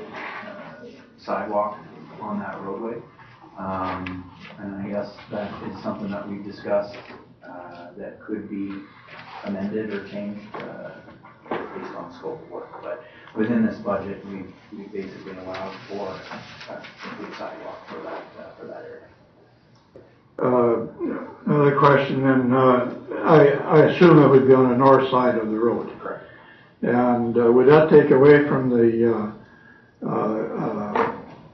sidewalk on that roadway. And I guess that is something that we've discussed that could be amended or changed based on scope of work. But within this budget, we've basically allowed for a complete sidewalk for that area. Another question then, I assume it would be on the north side of the road. Correct. And would that take away from the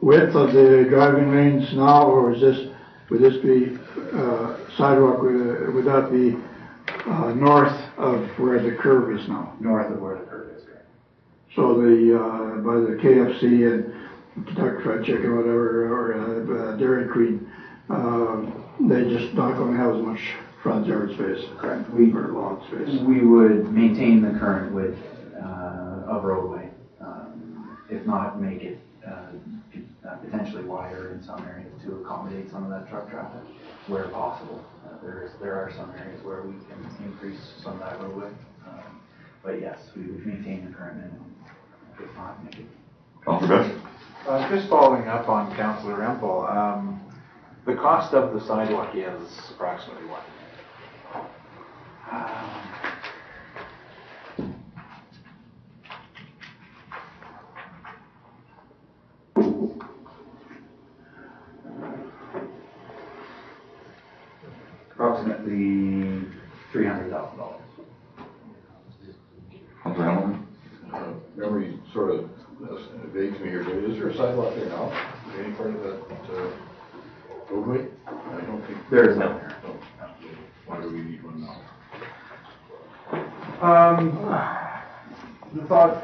width of the driving lanes now, or would this be sidewalk, would that be north of where the curve is now? North of where the curve is, correct. So by the KFC and Kentucky Fried Chicken, whatever, or Dairy Queen, they just not going to have as much front yard space. Correct. Or lawn space. We would maintain the current width of roadway, if not make it potentially wider in some areas to accommodate some of that truck traffic where possible. There are some areas where we can increase some of that roadway, but yes, we would maintain the current minimum, if not make it. Councilor Best? Just following up on Councilor Rempel, the cost of the sidewalk is approximately what? Approximately $300,000. Councilor Hamilton? Memory sort of evades me here, but is there a sidewalk there now? Any part of that roadway? I don't think. There is none there. No. Why do we need one now? The thought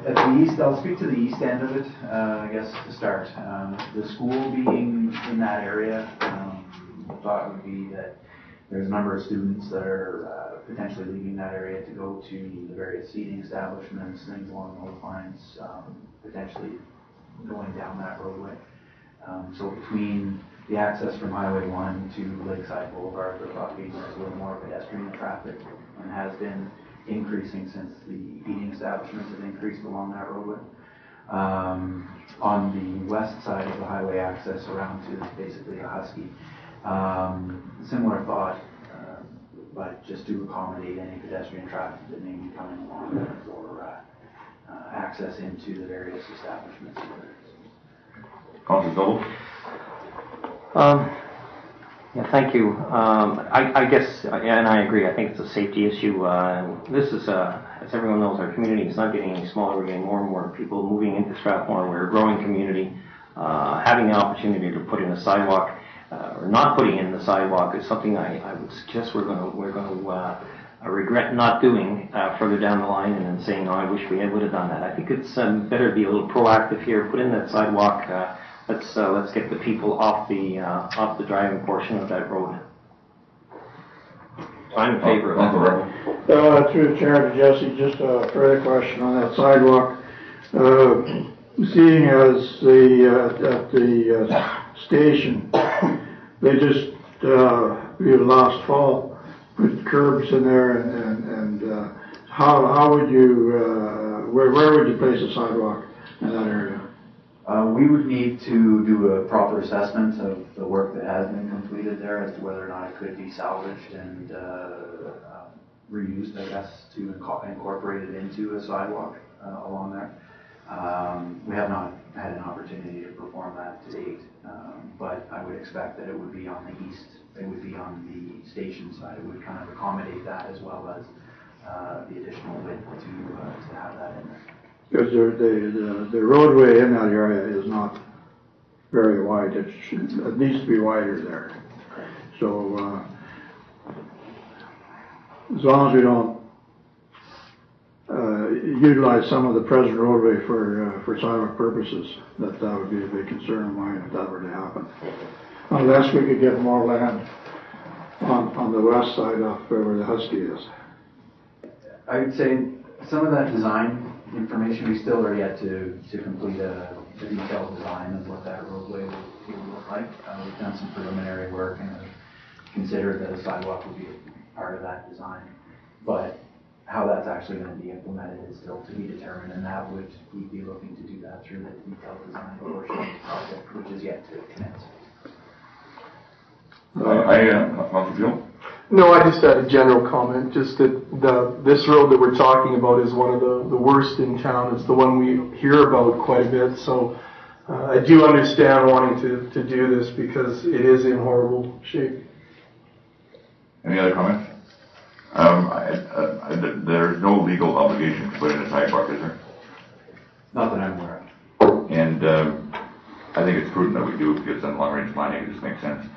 at the east, I'll speak to the east end of it, I guess, to start. The school being in that area, the thought would be that there's a number of students that are potentially leaving that area to go to the various seating establishments, things along those lines, potentially going down that roadway. So between the access from Highway 1 to Lakeside Boulevard, the thought being there's a little more pedestrian traffic and has been increasing since the eating establishments have increased along that roadway. On the west side of the highway access around to basically a Husky. Similar thought, but just to accommodate any pedestrian traffic that may be coming along there for access into the various establishments. Councilor Stoll? Yeah, thank you. I guess, and I agree, I think it's a safety issue. This is, as everyone knows, our community is not getting any smaller. We're getting more and more people moving into Strathmore. We're a growing community. Having the opportunity to put in a sidewalk, or not putting in the sidewalk, is something I would suggest we're going to regret not doing further down the line, and then saying, oh, I wish we would have done that. I think it's better to be a little proactive here. Put in that sidewalk. Let's get the people off the driving portion of that road. So I'm in favor of that. Through the chair to Jesse, just a further question on that sidewalk. seeing as at the station, they just, last fall, put curbs in there and how would you, where would you place a sidewalk in that area? We would need to do a proper assessment of the work that has been completed there as to whether or not it could be salvaged and reused, I guess, to incorporate it into a sidewalk along there. We have not had an opportunity to perform that to date, but I would expect that it would be on the east, it would be on the station side. It would kind of accommodate that as well as the additional width to have that in there. Because the roadway in that area is not very wide. It needs to be wider there. So as long as we don't utilize some of the present roadway for sidewalk purposes, that would be a big concern of mine if that were to happen. Unless we could get more land on the west side of where the Husky is. I would say some of that design information, we still are yet to complete a detailed design of what that roadway would look like. We've done some preliminary work and considered that a sidewalk would be part of that design. But how that's actually going to be implemented is still to be determined, and that we'd be looking to do that through the detailed design portion of the project, which is yet to commence. No, I just had a general comment, just that this road that we're talking about is one of the worst in town. It's the one we hear about quite a bit, so I do understand wanting to do this because it is in horrible shape. Any other comments? There's no legal obligation to put in a sidewalk, is there? Not that I'm aware of. And I think it's prudent that we do because in long-range planning it just makes sense.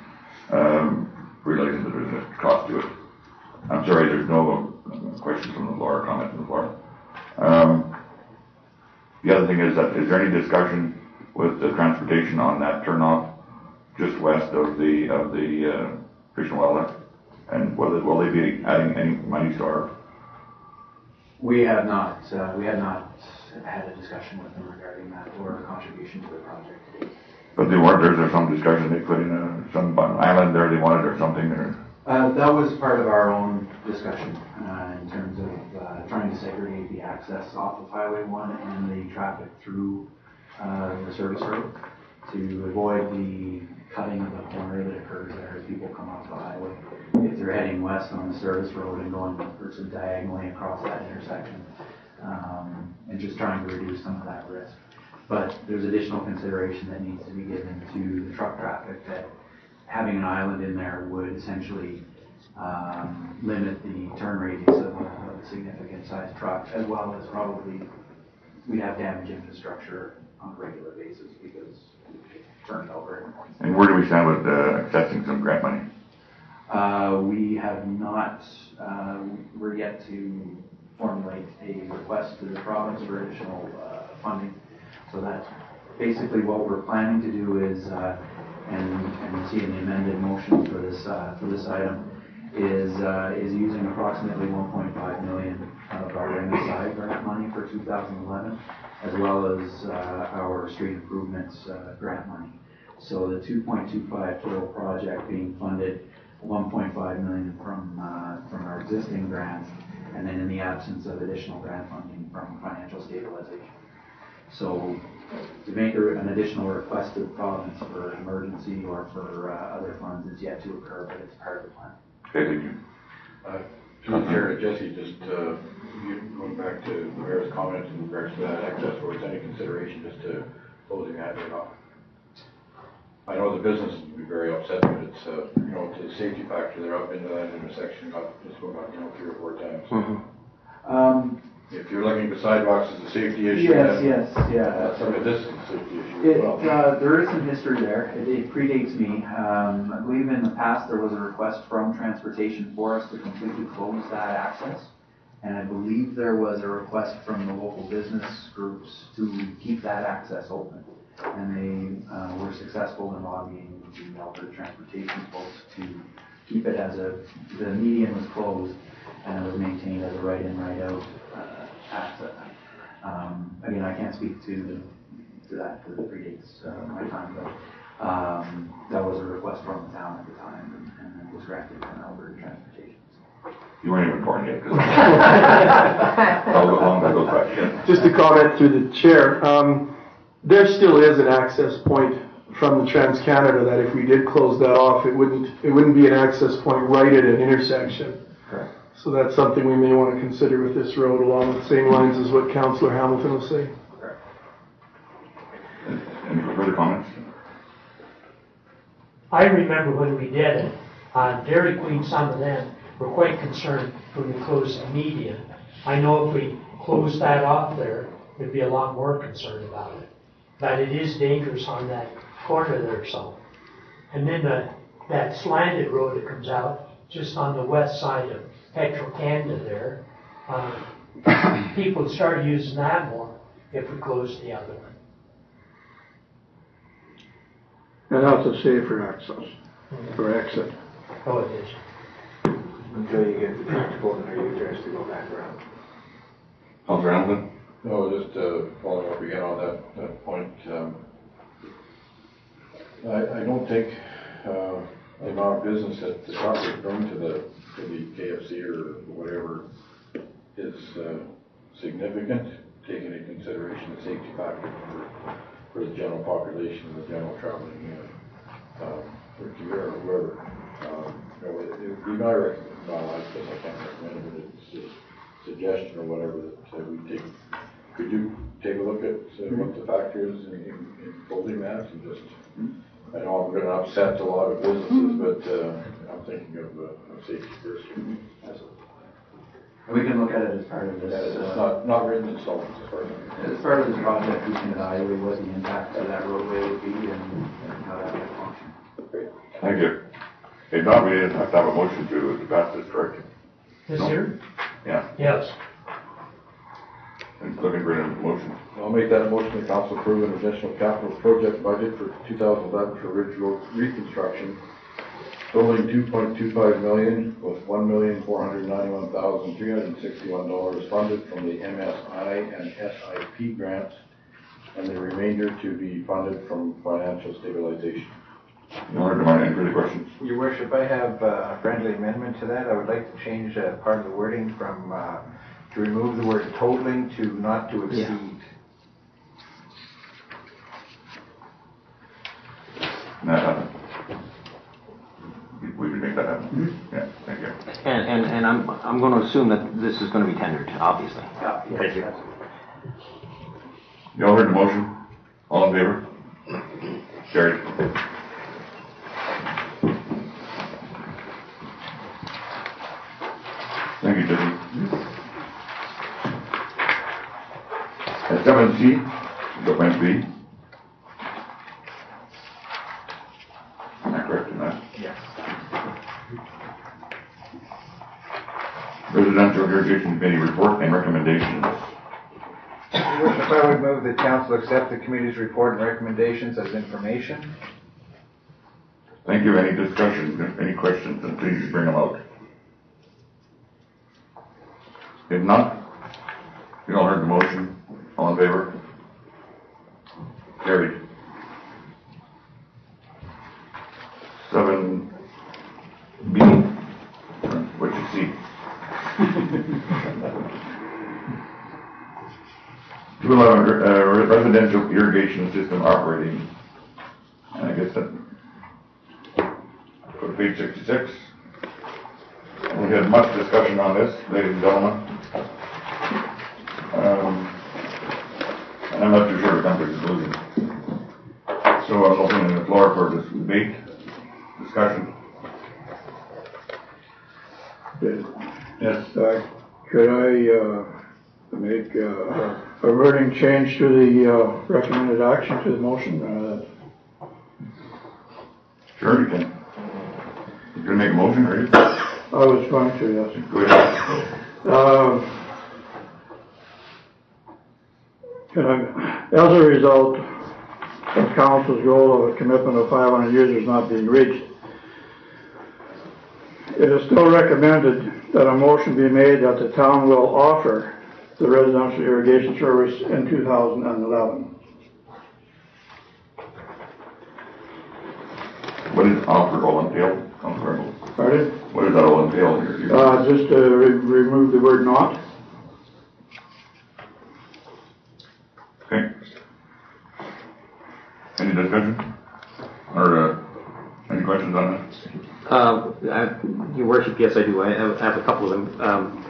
Realizing that there's a cost to it. I'm sorry, there's no questions from the floor or comments from the floor. The other thing is that, is there any discussion with the transportation on that turnoff just west of the Fish and Wildlife? And will they be adding any money to our? We have not had a discussion with them regarding that or a contribution to the project. But there's some discussion they put in some island there they wanted or something or? That was part of our own discussion in terms of trying to segregate the access off of Highway 1 and the traffic through the service road to avoid the cutting of the corner that occurs there as people come off the highway. If they're heading west on the service road and going diagonally across that intersection, and just trying to reduce some of that risk. But there's additional consideration that needs to be given to the truck traffic that having an island in there would essentially limit the turn radius of a significant sized truck, as well as probably we'd have damaged infrastructure on a regular basis because it turned over. And where do we stand with accepting some grant money? We have not, we're yet to formulate a request to the province for additional funding. So that basically what we're planning to do is, and you see in the amended motion for this item, is using approximately 1.5 million of our MSI grant money for 2011, as well as our street improvements grant money. So the 2.25 total project being funded, 1.5 million from our existing grants, and then in the absence of additional grant funding from financial stabilization. So to make an additional request to the province for emergency or for other funds is yet to occur, but it's part of the plan. Okay, thank you. Through Chair, Jesse, just going back to the mayor's comment in regards to that access roads, any consideration just to closing that right off? I know the business would be very upset, but it's to the safety factor there. I've been to that intersection, just going back 3 or 4 times. Mm-hmm. If you're looking at the sidewalks as a safety issue, yeah. Some of this is a safety issue as well. There is some history there. It predates me. I believe in the past there was a request from Transportation for us to completely close that access. And I believe there was a request from the local business groups to keep that access open. And they were successful in lobbying the Alberta Transportation folks to keep it as the median was closed and it was maintained as a right in, right out access. Again, I can't speak to to that, because it predates my time, but that was a request from the town at the time, and it was granted from Alberta Transportation. You weren't even born yet. How long that goes back, yeah. Just a comment through the chair. There still is an access point from the Trans-Canada that if we did close that off, it wouldn't be an access point right at an intersection. Correct. So that's something we may want to consider with this road along the same lines as what Councillor Hamilton was saying. Correct. Any further comments? I remember when we did it, Dairy Queen, some of them were quite concerned when we closed the median. I know if we closed that off there, they'd be a lot more concerned about it. But it is dangerous on that corner there, so. And then that slanted road that comes out just on the west side of Petro-Canada there, people would start using that more if we closed the other one. And that's a safer access, or exit. Oh, it is. Until you get the practical, and are you interested to go back around? Councillor Hamilton? No, just following up again on that point. I don't think the amount of business that the truck is bringing to the KFC or whatever is significant, taking into consideration the safety factor for the general population and the general traveling for Kier or whoever. It would be my recommendation, I can't recommend it, but it's a suggestion or whatever that we take. Could you take a look at what the factor is in closing that and just, I know I'm going to upset a lot of businesses, but I'm thinking of safety first. We can look at it as part of this. It's not written in stone as far as As part of this project, we can evaluate what the impact of that roadway would be and how that might function. Great. Thank you. If not, we didn't have to have a motion to pass this, correct? This No? year? Yeah. Yes. And looking for a motion. I'll make that a motion the council approve an additional capital project budget for 2011 for Ridge Road reconstruction, totaling $2.25 million with $1,491,361 funded from the MSI and SIP grants, and the remainder to be funded from financial stabilization. No other demand, any further questions? Your Worship, I have a friendly amendment to that. I would like to change part of the wording from to remove the word totaling to not to exceed. That happen. We can make that happen. Mm-hmm. Yeah, thank you. And I'm going to assume that this is going to be tendered, obviously. Yeah, Thank you. You all heard the motion? All in favor? Carried. Thank you, Jesse. At 7C, document B. Am I correct in that? Yes. Residential Irrigation Committee report and recommendations. Your Worship, I would move that council accept the committee's report and recommendations as information. Thank you. Any discussion, any questions, then please bring them out. If not, you all heard the motion. All in favor? Carried. 7B. What you see? 211 residential irrigation system operating. And I guess that. Go to page 66. We had much discussion on this, ladies and gentlemen. And I'm not too sure the company's losing. So I'm opening the floor for this debate, discussion. Yes. Could I make a wording change to the recommended action to the motion? Sure, you can. You can make a motion, are you? I was going to, yes. Go ahead. As a result of council's goal of a commitment of 500 users not being reached, it is still recommended that a motion be made that the town will offer the residential irrigation service in 2011. the offer all entail, Councilor Rebel? Pardon? What does that all entail here? Just remove the word not. Okay. Any discussion? Or, any questions on that? Your Worship, yes, I do. I have a couple of them.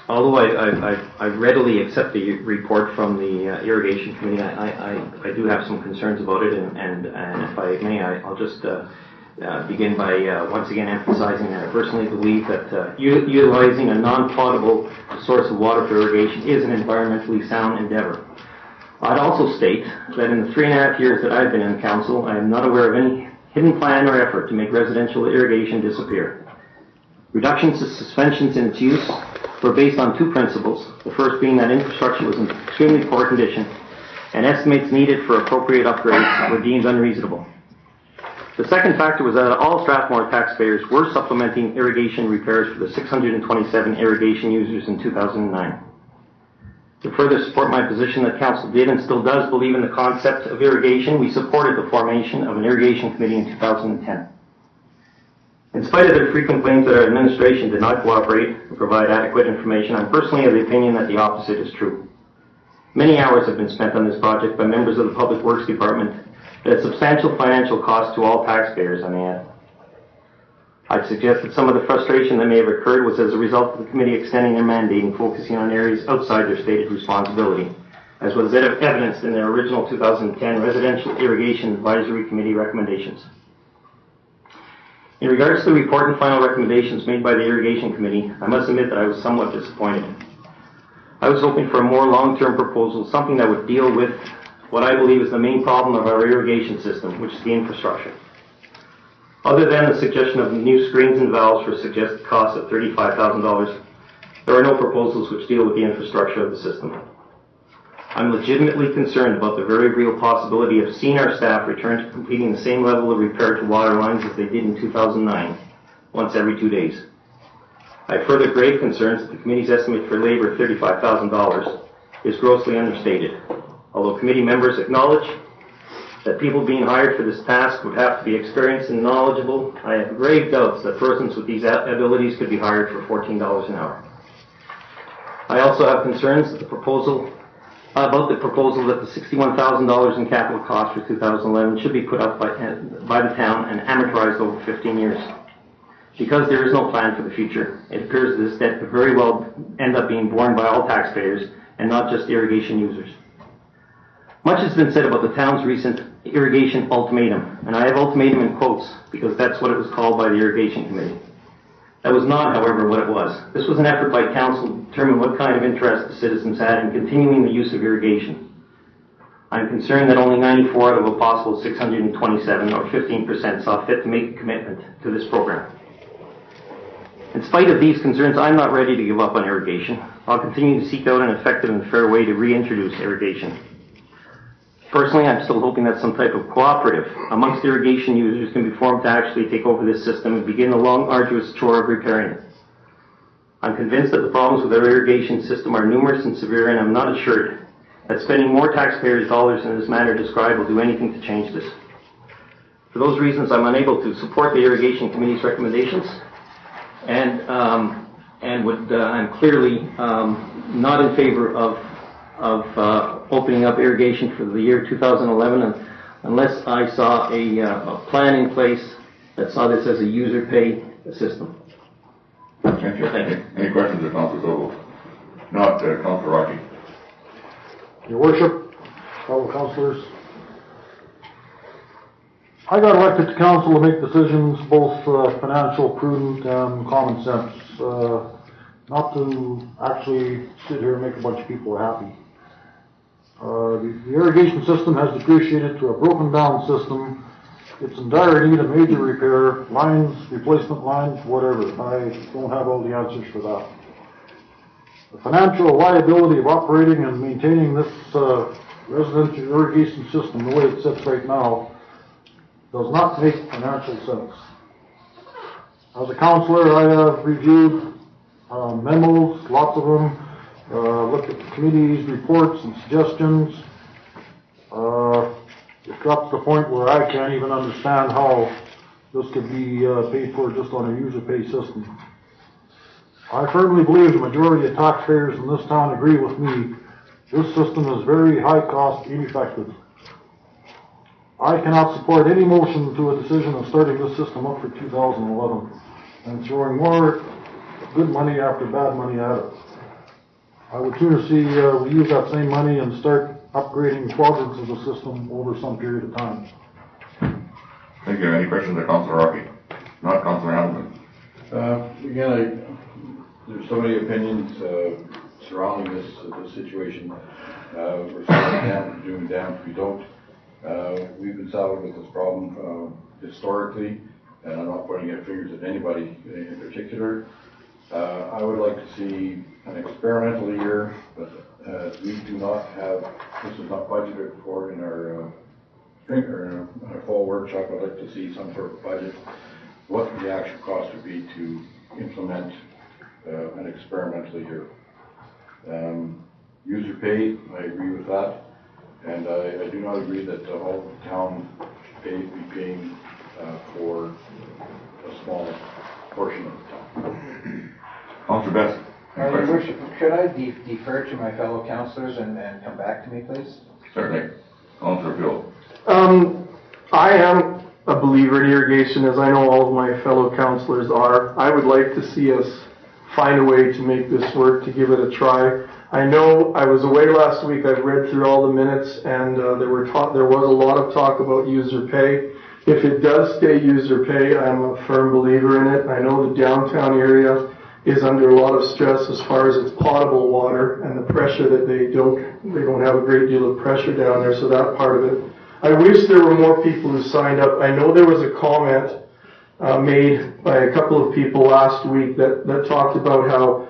Although I readily accept the report from the Irrigation Committee, I do have some concerns about it, and if I may, I'll just begin by once again emphasizing that I personally believe that utilizing a non-potable source of water for irrigation is an environmentally sound endeavor. I'd also state that in the 3.5 years that I've been in council, I am not aware of any hidden plan or effort to make residential irrigation disappear. Reductions to suspensions in its use were based on two principles, the first being that infrastructure was in extremely poor condition and estimates needed for appropriate upgrades were deemed unreasonable. The second factor was that all Strathmore taxpayers were supplementing irrigation repairs for the 627 irrigation users in 2009. To further support my position that Council did and still does believe in the concept of irrigation, we supported the formation of an irrigation committee in 2010. In spite of their frequent claims that our administration did not cooperate and provide adequate information, I'm personally of the opinion that the opposite is true. Many hours have been spent on this project by members of the Public Works Department at substantial financial cost to all taxpayers, I may add. I'd suggest that some of the frustration that may have occurred was as a result of the committee extending their mandate and focusing on areas outside their stated responsibility, as was evidenced in their original 2010 Residential Irrigation Advisory Committee recommendations. In regards to the report and final recommendations made by the Irrigation Committee, I must admit that I was somewhat disappointed. I was hoping for a more long-term proposal, something that would deal with what I believe is the main problem of our irrigation system, which is the infrastructure. Other than the suggestion of new screens and valves for a suggested cost of $35,000, there are no proposals which deal with the infrastructure of the system. I'm legitimately concerned about the very real possibility of seeing our staff return to completing the same level of repair to water lines as they did in 2009, once every 2 days. I have further grave concerns that the committee's estimate for labor of $35,000 is grossly understated. Although committee members acknowledge that people being hired for this task would have to be experienced and knowledgeable, I have grave doubts that persons with these abilities could be hired for $14 an hour. I also have concerns that the proposal that the $61,000 in capital costs for 2011 should be put up by the town and amortized over 15 years. Because there is no plan for the future, it appears that this debt could very well end up being borne by all taxpayers and not just irrigation users. Much has been said about the town's recent irrigation ultimatum, and I have ultimatum in quotes because that's what it was called by the Irrigation Committee. That was not, however, what it was. This was an effort by council to determine what kind of interest the citizens had in continuing the use of irrigation. I'm concerned that only 94 out of a possible 627, or 15%, saw fit to make a commitment to this program. In spite of these concerns, I'm not ready to give up on irrigation. I'll continue to seek out an effective and fair way to reintroduce irrigation. Personally, I'm still hoping that some type of cooperative amongst irrigation users can be formed to actually take over this system and begin the long, arduous chore of repairing it. I'm convinced that the problems with our irrigation system are numerous and severe, and I'm not assured that spending more taxpayers' dollars in this manner described will do anything to change this. For those reasons, I'm unable to support the Irrigation Committee's recommendations, and I'm clearly not in favor of opening up irrigation for the year 2011 unless I saw a plan in place that saw this as a user pay system. Thank you. Thank you. Any questions of Councilor Sobel? Not Councilor Rocky. Your Worship, fellow councillors, I got elected to council to make decisions both financial, prudent, and common sense, not to actually sit here and make a bunch of people happy. The irrigation system has depreciated to a broken down system. It's in dire need of major repair, lines, replacement lines, whatever. I don't have all the answers for that. The financial liability of operating and maintaining this residential irrigation system the way it sits right now does not make financial sense. As a councillor, I have reviewed memos, lots of them, looked at the committee's reports and suggestions. If got to the point where I can't even understand how this could be paid for just on a user pay system. I firmly believe the majority of taxpayers in this town agree with me. This system is very high cost, ineffective. I cannot support any motion to a decision of starting this system up for 2011 and throwing more good money after bad money at it. I would sooner see we use that same money and start upgrading quadrants of the system over some period of time. Thank you. Any questions of Councillor Rocky? Not Councillor Hamilton. Again, there's so many opinions surrounding this situation. We're doing damage we don't. We've been saddled with this problem historically, and I'm not pointing at fingers at anybody in particular. I would like to see an experimental year, but we do not have, this is not budgeted for in our fall workshop. I'd like to see some sort of budget, what the actual cost would be to implement an experimental year. User pay, I agree with that, and I do not agree that all the town be paying for a small portion of the town. Councillor Best. Your Worship, could I defer to my fellow councillors and come back to me, please? Certainly. Councillor Field. I am a believer in irrigation, as I know all of my fellow councillors are. I would like to see us find a way to make this work, to give it a try. I know I was away last week. I've read through all the minutes, and there was a lot of talk about user pay. If it does stay user pay, I'm a firm believer in it. I know the downtown area is under a lot of stress as far as its potable water and the pressure that they don't have a great deal of pressure down there, so that part of it. I wish there were more people who signed up. I know there was a comment made by a couple of people last week that talked about how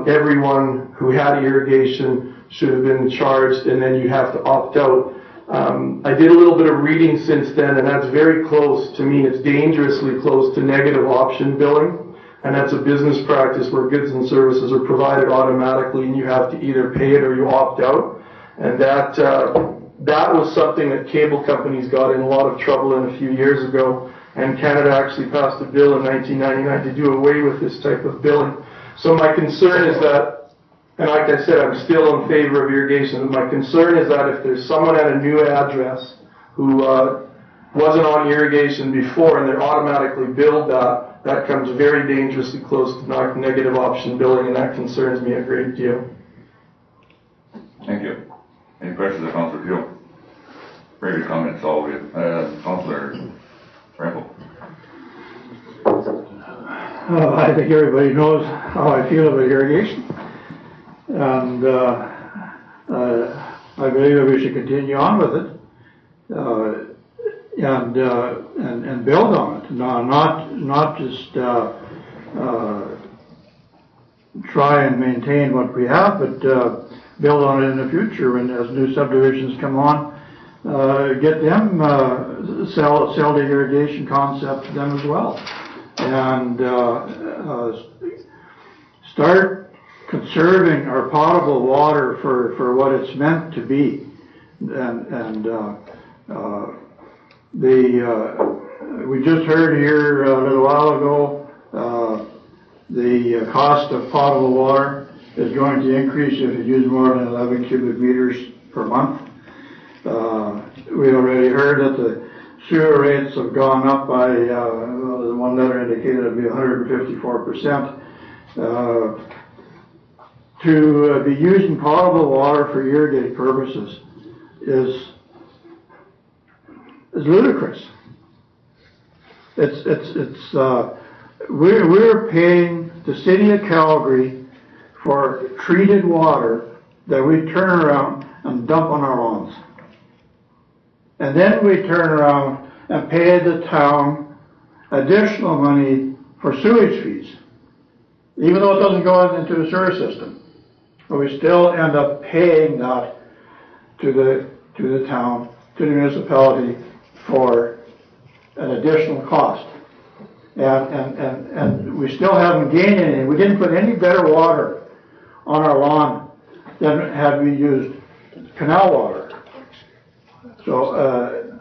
everyone who had irrigation should have been charged and then you have to opt out. I did a little bit of reading since then, and that's very close to me. It's dangerously close to negative option billing. And that's a business practice where goods and services are provided automatically and you have to either pay it or you opt out. And that was something that cable companies got in a lot of trouble in a few years ago. And Canada actually passed a bill in 1999 to do away with this type of billing. So my concern is that, and like I said, I'm still in favor of irrigation. My concern is that if there's someone at a new address who wasn't on irrigation before and they're automatically billed that comes very dangerously close to negative option billing, and that concerns me a great deal. Thank you. Any questions of Councillor Field? Very good comments, all of you. Councillor Rempel. I think everybody knows how I feel about irrigation, and I believe that we should continue on with it. And build on it. Not just try and maintain what we have, but build on it in the future. And as new subdivisions come on, get them sell the irrigation concept to them as well, and start conserving our potable water for what it's meant to be, we just heard here a little while ago, the cost of potable water is going to increase if you use more than 11 cubic meters per month. We already heard that the sewer rates have gone up by, the one letter indicated it would be 154%. To be using potable water for irrigated purposes is ludicrous. We're paying the city of Calgary for treated water that we turn around and dump on our lawns. And then we turn around and pay the town additional money for sewage fees, even though it doesn't go into the sewer system. But we still end up paying that to the town, to the municipality, for an additional cost. And we still haven't gained anything. We didn't put any better water on our lawn than had we used canal water. So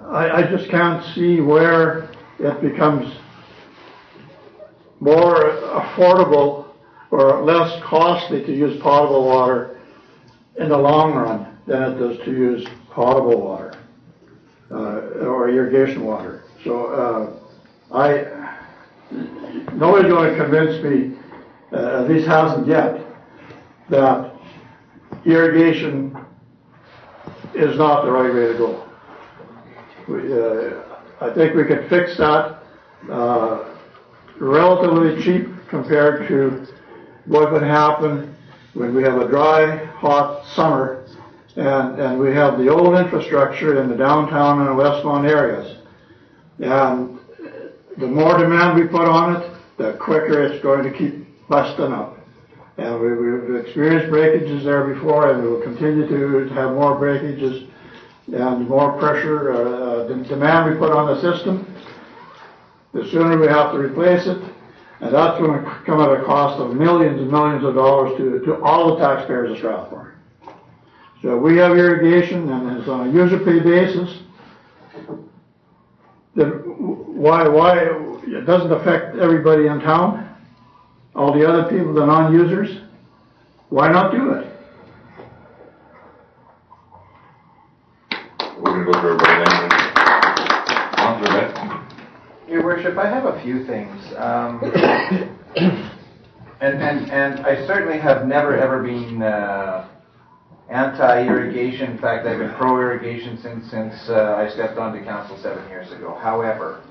I just can't see where it becomes more affordable or less costly to use potable water in the long run than it does to use potable water or irrigation water. So nobody's going to convince me, at least hasn't yet, that irrigation is not the right way to go. I think we can fix that relatively cheap compared to what would happen when we have a dry, hot summer and we have the old infrastructure in the downtown and Westmount areas. And the more demand we put on it, the quicker it's going to keep busting up. And we've experienced breakages there before, and we will continue to have more breakages and more pressure. The demand we put on the system, the sooner we have to replace it, and that's going to come at a cost of millions and millions of dollars to all the taxpayers of Strathmore. So we have irrigation, and it's on a user pay basis. Then why it doesn't affect everybody in town? All the other people, the non-users, why not do it? We're going to go through everybody then. Councillor Bett. Your Worship, I have a few things. And I certainly have never ever been anti-irrigation. In fact, I've been pro-irrigation since I stepped onto council 7 years ago. However,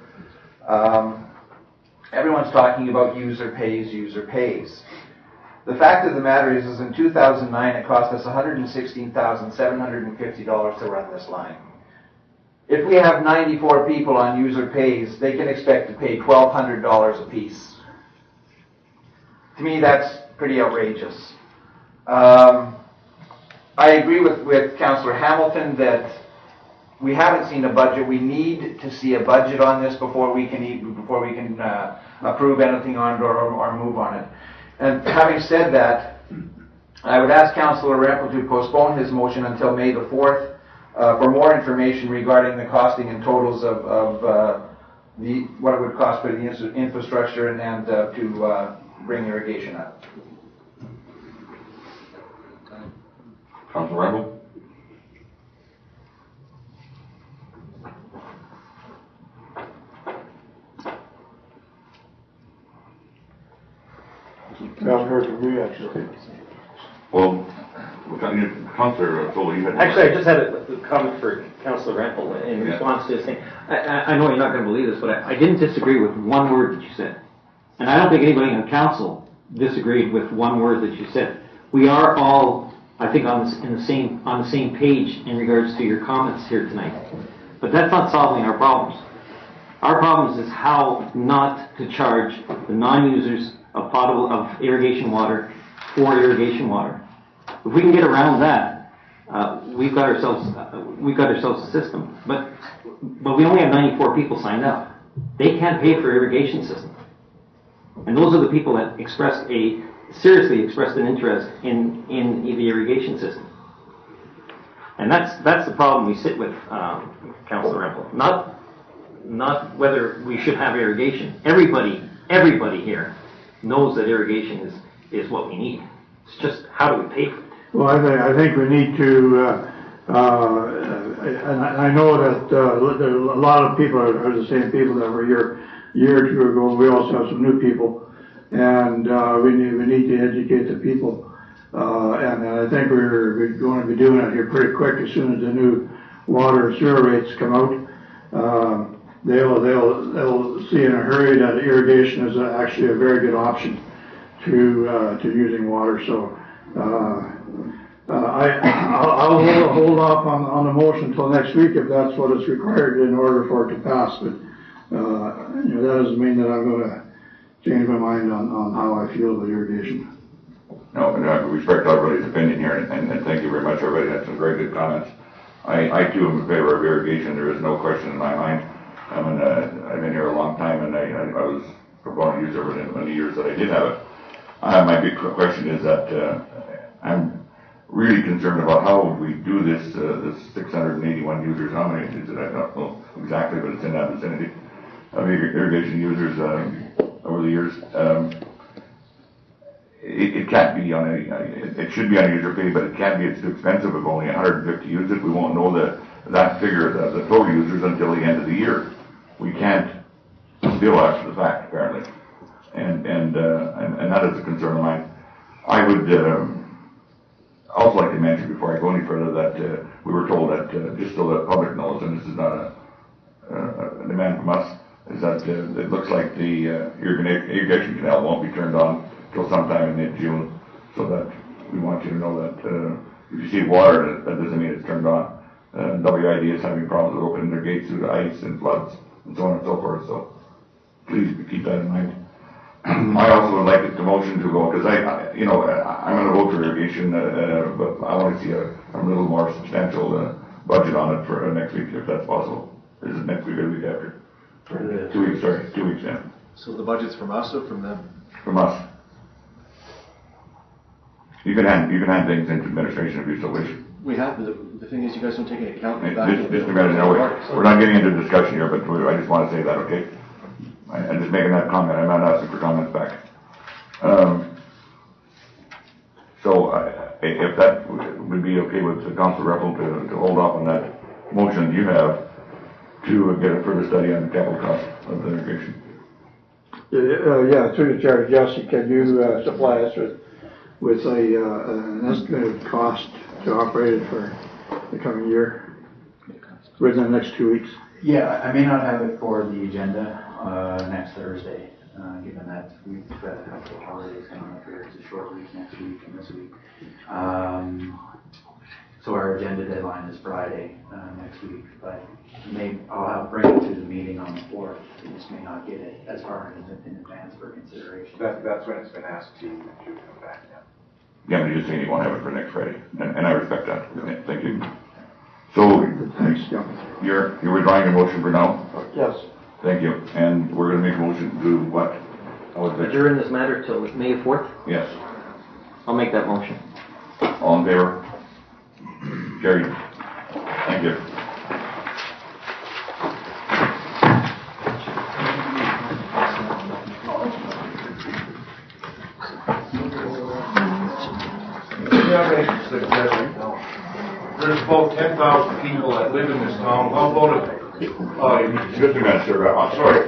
everyone's talking about user pays, user pays. The fact of the matter is in 2009 it cost us $116,750 to run this line. If we have 94 people on user pays, they can expect to pay $1,200 a piece. To me, that's pretty outrageous. I agree with Councillor Hamilton that we haven't seen a budget. We need to see a budget on this before we can approve anything on it or move on it. And having said that, I would ask Councillor Rempel to postpone his motion until May the 4th for more information regarding the costing and totals of what it would cost for the infrastructure and to bring irrigation up. Councillor Rempel. I haven't heard from you actually. Well, Councillor Foley, you had... Actually, I just had a comment for Councillor Rempel in response to his thing. I know you're not going to believe this, but I didn't disagree with one word that you said. And I don't think anybody on council disagreed with one word that you said. We are all, I think, on the same page in regards to your comments here tonight. But that's not solving our problems. Our problems is how not to charge the non-users of irrigation water for irrigation water. If we can get around that, we've got ourselves a system. But we only have 94 people signed up. They can't pay for irrigation system. And those are the people that seriously expressed an interest in the irrigation system. And that's the problem we sit with, Councillor Rempel. Not whether we should have irrigation. Everybody here knows that irrigation is what we need. It's just how do we pay for it? Well, I think we need to, and I know that a lot of people are the same people that were here a year or two ago. We also have some new people, and we need to educate the people. And I think we're going to be doing it here pretty quick as soon as the new water and sewer rates come out. They'll see in a hurry that irrigation is actually a very good option to using water. So I'll hold off on the motion until next week if that's what is required in order for it to pass. But that doesn't mean that I'm going to change my mind on how I feel about irrigation. No, but I respect everybody's opinion here, and thank you very much. Everybody had some very good comments. I too am in favor of irrigation. There is no question in my mind. I've been here a long time, and I was a born user in the years that I did have it. My big question is that I'm really concerned about how we do this, this 681 users, how many is it? I don't know exactly, but it's in that vicinity of irrigation users over the years. It can't be on it should be on user fee, but it can't be, it's too expensive. If only 150 use it, we won't know that figure, the total users, until the end of the year. We can't bill after the fact, apparently. And that is a concern of mine. I would also like to mention, before I go any further, that we were told that, just so the public knows, and this is not a demand from us, is that it looks like the irrigation canal won't be turned on till sometime in mid-June, so that we want you to know that if you see water, that doesn't mean it's turned on. WID is having problems with opening their gates due to ice and floods and so on and so forth, so please keep that in mind. I also would like the motion to go, because I'm going to vote for irrigation, but I want to see a little more substantial budget on it for next week, if that's possible. Is it next week or the week after? 2 weeks, sorry, 2 weeks, yeah. So the budget's from us or from them? From us. You can hand things into administration if you so wish. We have, but the thing is, you guys don't take into account the Just a minute, no, we're not getting into discussion here, but I just want to say that, okay? I'm just making that comment. I'm not asking for comments back. If that would be okay with Councilor Ruffle to hold off on that motion you have to get a further study on the capital cost of the irrigation. Yeah, through the chair, Jesse, can you supply us with an estimated cost to operate it for the coming year within the next 2 weeks? Yeah, I may not have it for the agenda next Thursday, given that we've got a couple of holidays coming up here. It's a short week next week and this week. So our agenda deadline is Friday next week, but I'll bring it to the meeting on the 4th. We just may not get it as far in advance for consideration. That's when it's been asked to come back now. Yeah, but you're just saying you won't have it for next Friday, and I respect that. Okay, thank you. So, Thanks, John. you're withdrawing your motion for now? Yes. Thank you. And we're going to make a motion to do what? Adjourn this matter till May 4th? Yes. I'll make that motion. All in favor? Carried. Thank you. There's about 10,000 people that live in this town. How about it? Just a minute, sir. I'm sorry.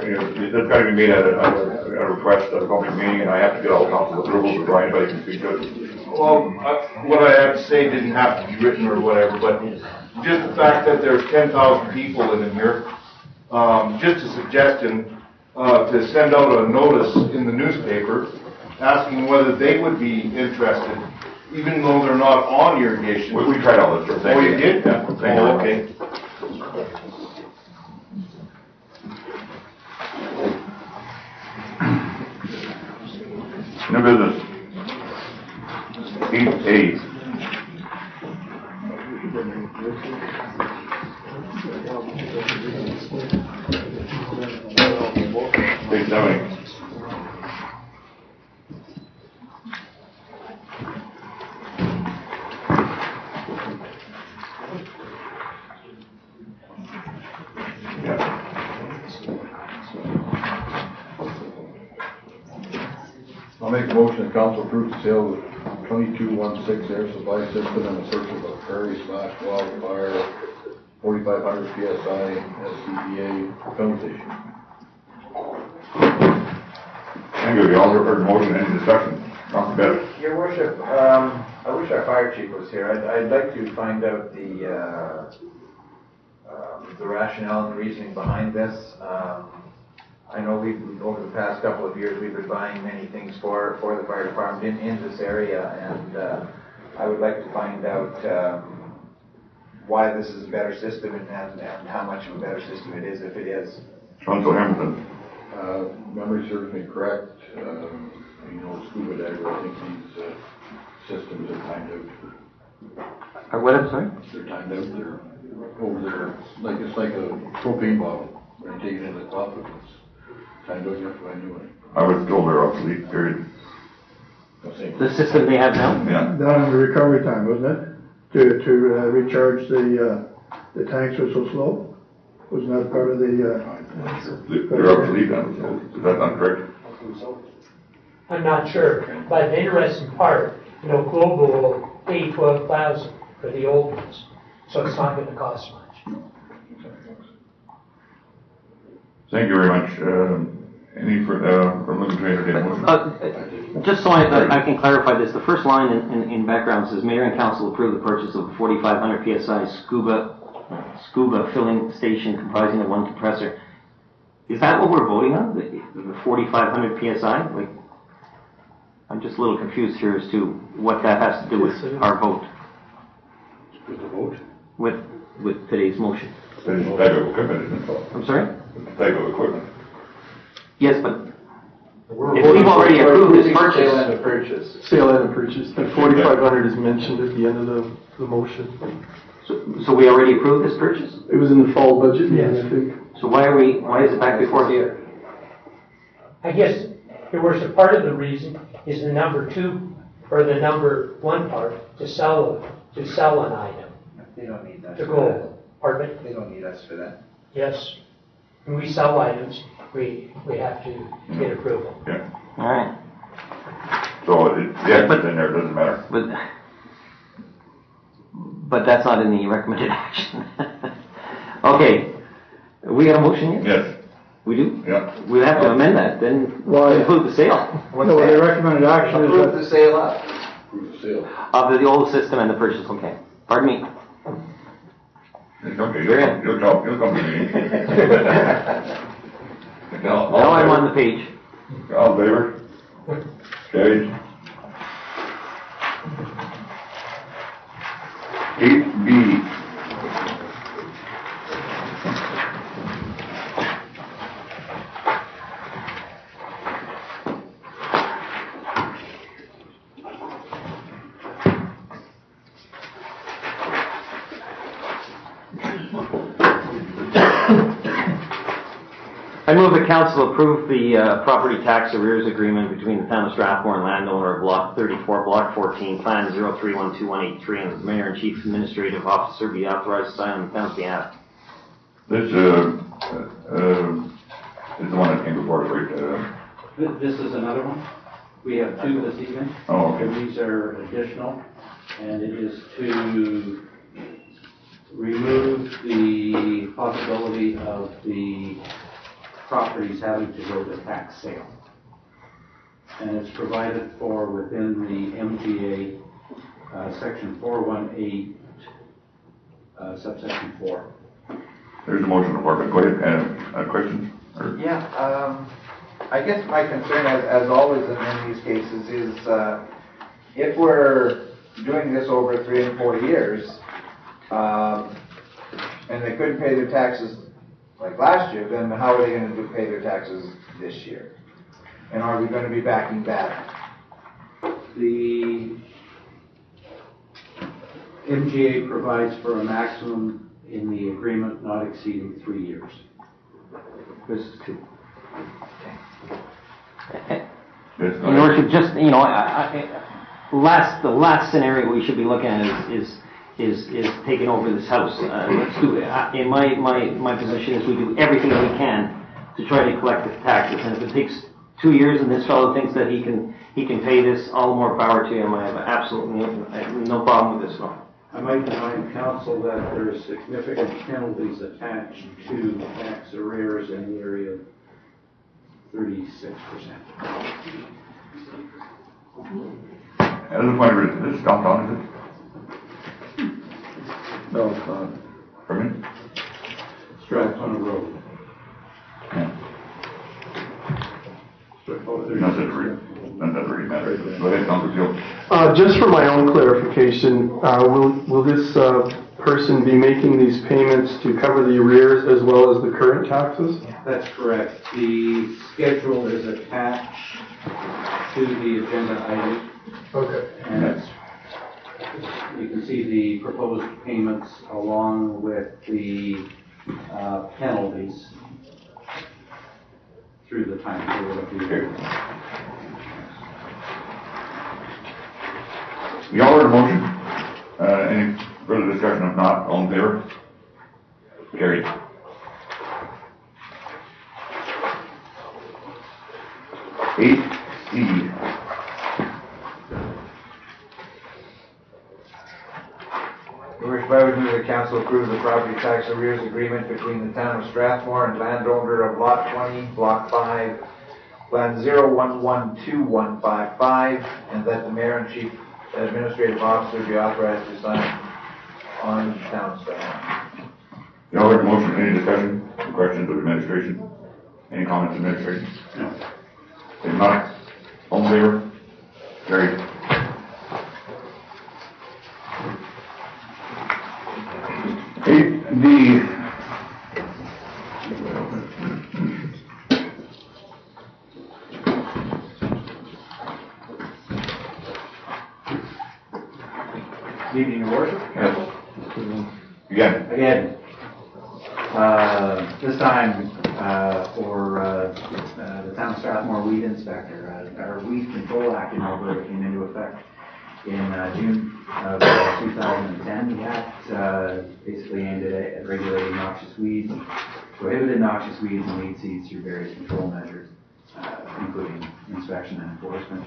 That's got to be made at a request at a public meeting, and I have to get all council approval before anybody can speak to it. Well, what I had to say didn't have to be written or whatever, but just the fact that there's 10,000 people in here, just a suggestion to send out a notice in the newspaper asking whether they would be interested, even though they're not on irrigation. We tried all this, sir. Oh, you did? Yeah. Oh, okay. New business. 8A. Page 70. I'll make a motion that council approves the sale of 2216 air supply system and the purchase of a prairie/wildfire 4,500 PSI SCBA film station. Thank you. You all heard the motion. Any discussion? Councilor Bennett. Your worship, I wish our fire chief was here. I'd like to find out the rationale and reasoning behind this. I know over the past couple of years, we've been buying many things for the fire department in this area, and I would like to find out why this is a better system and how much of a better system it is, if it is. Councilor Hamilton. Memory serves me correct. Scuba diver, I think these systems are timed out. What, I'm sorry? They're timed out. They're over there. It's like a propane bottle. When you take it into the top, it's timed out. You have to buy a new one. I was told they're obsolete, period. The system they have now? Yeah. Down in the recovery time, wasn't it? To recharge the tanks were so slow? Wasn't that part of the, They're obsolete now, is that not correct? I'm not sure, but the interesting part, Global will pay $12,000 for the old ones, so it's not gonna cost much. Thank you very much. Any from Living Trader, motion? Just so I can clarify this, the first line in background says, Mayor and Council approve the purchase of a 4,500 PSI scuba filling station comprising of one compressor. Is that what we're voting on? The 4,500 PSI? Like, I'm just a little confused here as to what that has to do with our vote. With the vote? With today's motion. It's the type of equipment, isn't it? I'm sorry? It's the type of equipment. Yes, but if we've already approved this Sale purchase. and a purchase. Sale and purchase, and 4,500 is mentioned at the end of the motion. So we already approved this purchase? It was in the fall budget meeting, I think. So why is it back before here? I guess there was a part of the reason is the number 2 or the number 1 part to sell an item. They don't need that. To go. Pardon me? They don't need us for that. Yes. When we sell items, we have to get approval. Yeah. All right. So the extra's in there, it doesn't matter. But that's not in the recommended action. Okay. We got a motion yet? Yes. We do? Yeah. We'll have to amend that, then Why? include the sale no, the recommended action is Approve that, the sale up. Approve the sale. of the old system and the purchase. Okay. Pardon me. It's okay, you'll come to me. Now I'm on the page. All in favor? Carried. 8B. I move the council approve the property tax arrears agreement between the town of Strathmore and landowner of Block 34, Block 14, Plan 03121883, and the mayor and chief administrative officer be authorized to sign on the town's behalf. This is the one that came before us, right? This is another one. We have 2 this evening. Oh, okay. And these are additional, and it is to remove the possibility of the properties having to go to tax sale. And it's provided for within the MGA section 418 subsection 4. There's a motion to work. Go ahead. Questions? Yeah, I guess my concern, as always in these cases, is if we're doing this over 3 and 4 years, and they couldn't pay their taxes like last year, then how are they going to pay their taxes this year? And are we going to be backing that? The MGA provides for a maximum in the agreement not exceeding 3 years. This is 2. Yes, In order to just, the last scenario we should be looking at is taking over this house. Let's do it. In my position is we do everything that we can to try to collect the taxes. And if it takes 2 years and this fellow thinks that he can pay this, all the more power to him. I have absolutely no problem with this one. I might remind council that there are significant penalties attached to tax arrears in the area of 36%. At this point, this is downtown, is it? no, it's not. Pardon me? Strathmore Road. Yeah. None that really matters. Go ahead, Councilor Field. Just for my own clarification, will this person be making these payments to cover the arrears as well as the current taxes? That's correct. The schedule is attached to the agenda item. Okay. And you can see the proposed payments along with the penalties through the time period of the year. We all heard a motion. Any further discussion? If not, all in favor? Carried. Eight C. Your Worship, I would move the council approve the property tax arrears agreement between the town of Strathmore and landowner of Lot 20, Block 5, Plan 0112155, and that the mayor and chief administrative officer be authorized to sign on the town's behalf. You all heard the motion. Any discussion, questions of administration? Any comments, administration? No. If not, all in favor? Carried. Eight D. Good evening, Your Worship. Yes. Again. This time for the town of Strathmore weed inspector. Our Weed Control Act in Alberta came into effect in June of 2010. The act basically aimed at regulating noxious weeds, prohibited noxious weeds and weed seeds through various control measures, including inspection and enforcement.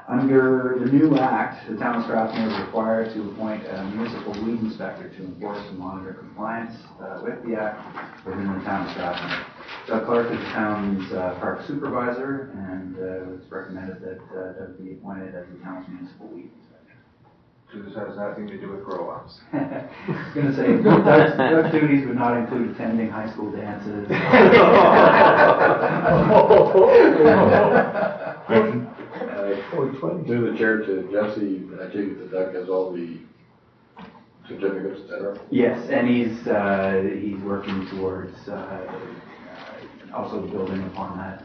Under the new act, the town of Strathmore is required to appoint a municipal weed inspector to enforce and monitor compliance with the act within the town of Strathmore. Doug Clark is the town's park supervisor, and it's recommended that Doug be appointed as the town's municipal weed inspector. So this has nothing to do with grow-ups. I was going to say, Doug's duties would not include attending high school dances. Through the chair to Jesse, I take it that Doug has all the certificates, et cetera? Yes, and he's working towards also building upon that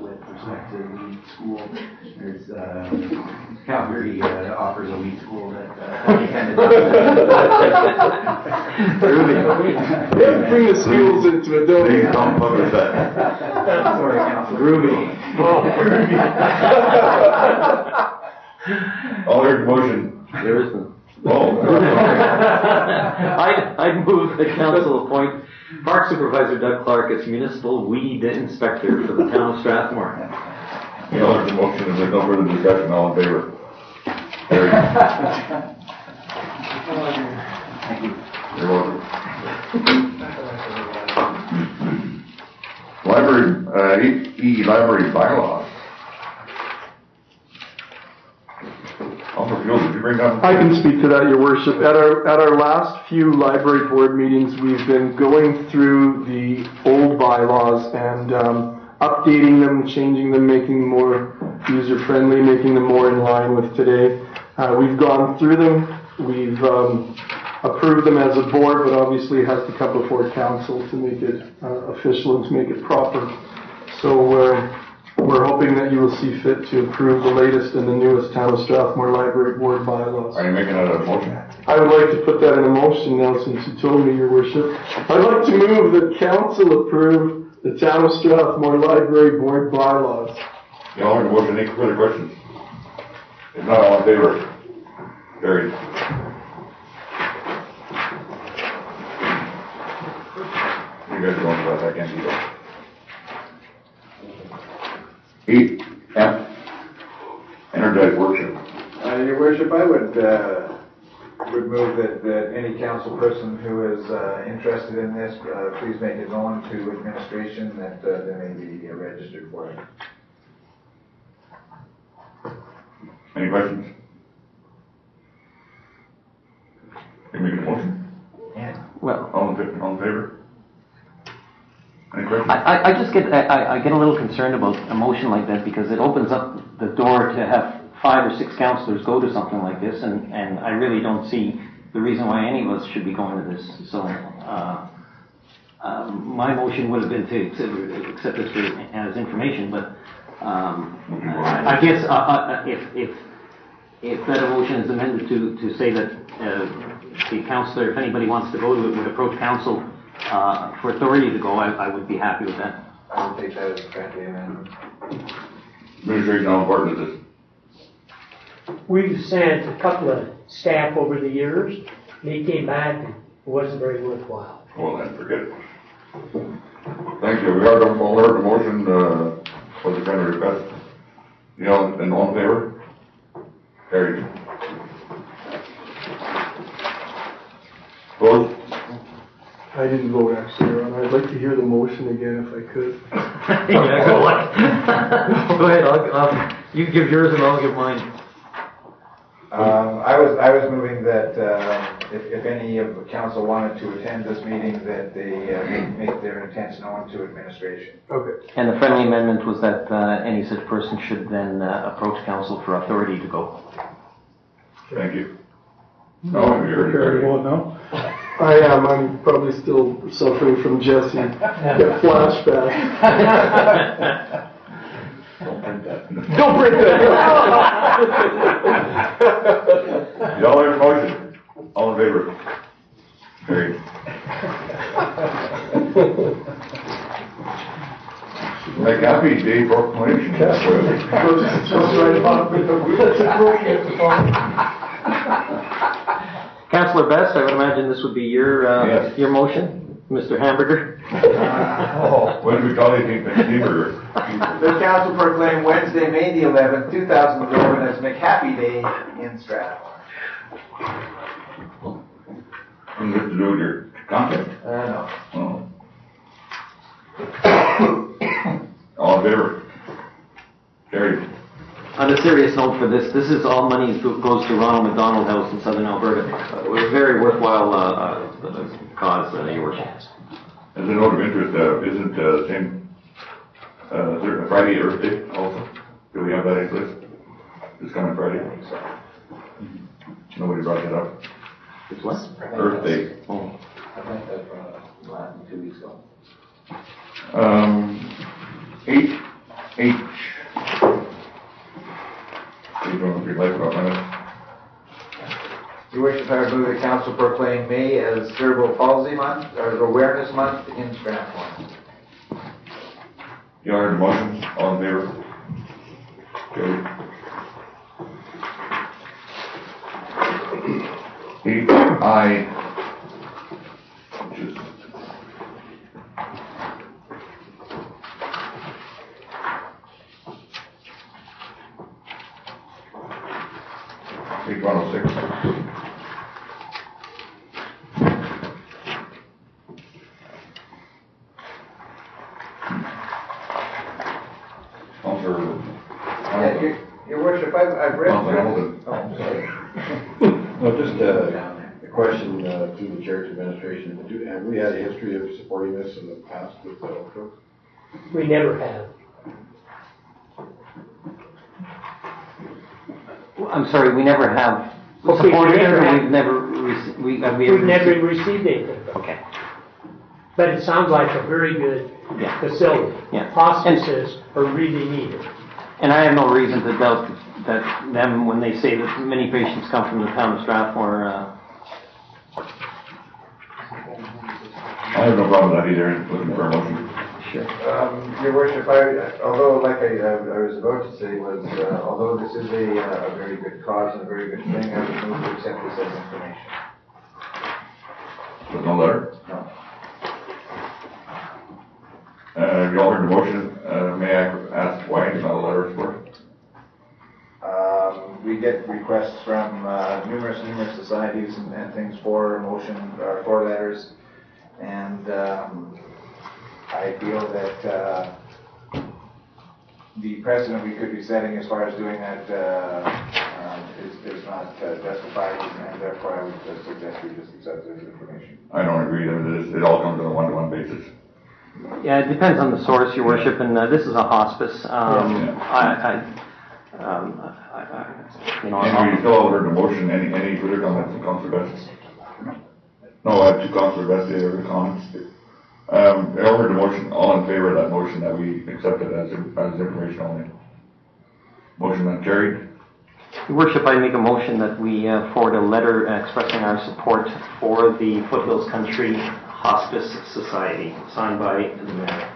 with respect to the weed school. There's Calgary offers a weed school that he kind of Bring the schools into it, don't you? Sorry, Councilor. Ruby. All heard the motion. There isn't. Oh. I'd move the council appoint Park Supervisor Doug Clark as municipal weed inspector for the town of Strathmore. You all heard the motion. If there's no further discussion, all in favor? Carried. Thank you. You're welcome. Library, 8E, library bylaws. Did you bring up? I can speak to that, Your Worship. At our last few library board meetings, we've been going through the old bylaws and updating them, changing them, making them more user-friendly, making them more in line with today. We've gone through them. We've approved them as a board, but obviously it has to come before council to make it official and to make it proper. So we're hoping that you will see fit to approve the latest and the newest Town of Strathmore Library Board bylaws. Are you making that a motion? I would like to put that in a motion now since you told me, Your Worship. I'd like to move that council approve the Town of Strathmore Library Board bylaws. You all heard the motion. Any further questions? If not, all in favor? Carried. You guys are going for that. I can't do that. 8F, energized worship. Your Worship, I would move that any council person who is interested in this, please make it known to administration that they may be registered for it. Any questions? Can you make a motion? Yeah. Well, All in favor? Any questions? I just get I get a little concerned about a motion like that because it opens up the door to have 5 or 6 councillors go to something like this, and I really don't see the reason why any of us should be going to this. So my motion would have been to accept this as information, but I guess if that motion is amended to say that the councillor, if anybody wants to go to it, would approach council for authority to go, I would be happy with that. I would take that as a friendly amendment. Administration, how important is this? We've sent a couple of staff over the years, they came back and it wasn't very worthwhile. Well, then, forget it. Thank you. We heard the motion, for the friendly request. You know, and all in favor? Carried. Opposed? I didn't vote actually, Ron. I'd like to hear the motion again if I could. Yeah, go on. Go ahead, you give yours and I'll give mine. I was moving that, if any of the council wanted to attend this meeting, that they make their intents known to administration. Okay. And the friendly amendment was that any such person should then approach council for authority to go. Thank you. No, you're Carry vote no? I am. I'm probably still suffering from Jesse. Get flashback. Don't print that. Don't print that. Y'all heard the motion? All in favor? Carried. Like happy day proclamation. Just right off with the Councillor Best, I would imagine this would be your Yes. your motion, Mr. Hamburger. When do we call you Hamburger? The council proclaimed Wednesday, May the 11th, 2011 as McHappy Day in Strathmore. And this to do with your content? No. Oh. All in favor? Carried. On a serious note for this is all money goes to Ronald McDonald House in Southern Alberta. It was a very worthwhile cause, your worship. As a note of interest, isn't same Friday Earth Day also? Do we have that in place? This coming Friday? Nobody brought that up. It's what? Earth Day. Oh. I think that last 2 weeks ago. 8H. You don't know life about minutes. Your worship, I would move the council proclaim May as Cerebral Palsy Month, or Awareness Month in Strathmore. You all heard the motion? All in favor? Carried. 8I, which is page 106. Counselor Your worship, I've read Counselor through. Hamilton. Oh, sorry. Well, just a question through the church administration. Have we had a history of supporting this in the past with the Oak Grove? We never have. I'm sorry, we never have Okay, supported we it, never or have- we've never received, We've never received anything. Okay. But it sounds like a very good Yeah. facility. Yeah. Hospices are really needed. And I have no reason to doubt that them, when they say that many patients come from the town of Strathmore, I have no problem with that either, looking for a motion. sure. Your worship, although like I was about to say was, although this is a very good cause and a very good thing, I would move to accept this as information. There's no letter? No. You all heard the motion, may I ask why it's not a letter of support? We get requests from numerous societies and things for motion, or for letters, and I feel that the precedent we could be setting as far as doing that is not justified, and therefore I would suggest we just accept this information. I don't agree, it all comes on a one-to-one basis. Yeah, it depends on the source, your worship, and this is a hospice. You know, And we still all heard the motion, any further comments from Councilor Best? No, I have two Councilor Best, any other comments? I all heard the motion, all in favor of that motion that we accept it as information only. Motion not carried. your worship, I make a motion that we forward a letter expressing our support for the Foothills Country Hospice Society, signed by the mayor.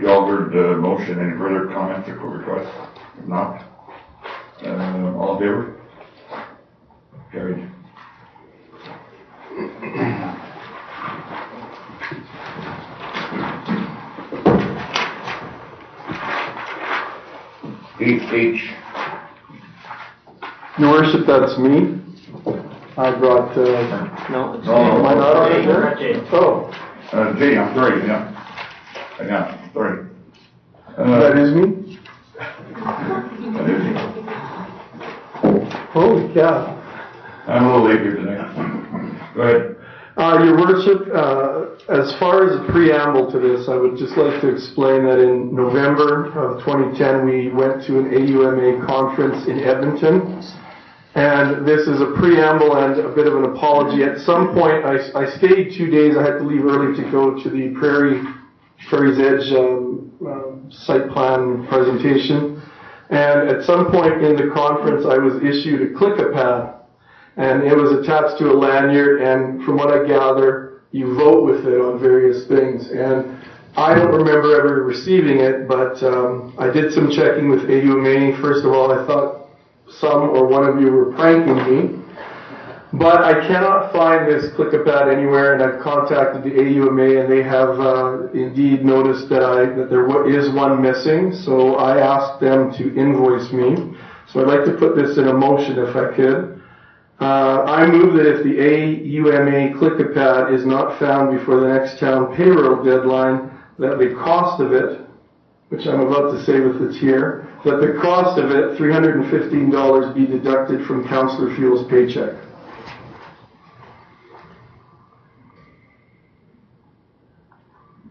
You all heard the motion, any further comments or requests? If not, All in favor? Carried. H. Your worship, that's me. I brought, No, it's No, am I not on there? Jay. Oh, J, I'm sorry, yeah. Yeah, sorry. that is me? That is you. Holy cow. I'm a little late here tonight. Go ahead. Your worship, as far as a preamble to this, I would just like to explain that in November of 2010, we went to an AUMA conference in Edmonton. And this is a preamble and a bit of an apology. At some point, I stayed 2 days. I had to leave early to go to the Prairie's Edge site plan presentation. And at some point in the conference, I was issued a click-a-pad. And it was attached to a lanyard, and from what I gather, you vote with it on various things. And I don't remember ever receiving it, but I did some checking with AUMA. First of all, I thought some or one of you were pranking me. But I cannot find this click-a-pad anywhere, and I've contacted the AUMA, and they have indeed noticed that there is one missing. So I asked them to invoice me. So I'd like to put this in a motion if I could. I move that if the AUMA click-a-pad is not found before the next town payroll deadline, that the cost of it, which I'm about to say with the tear, that the cost of it, $315, be deducted from Councillor Fuel's paycheck.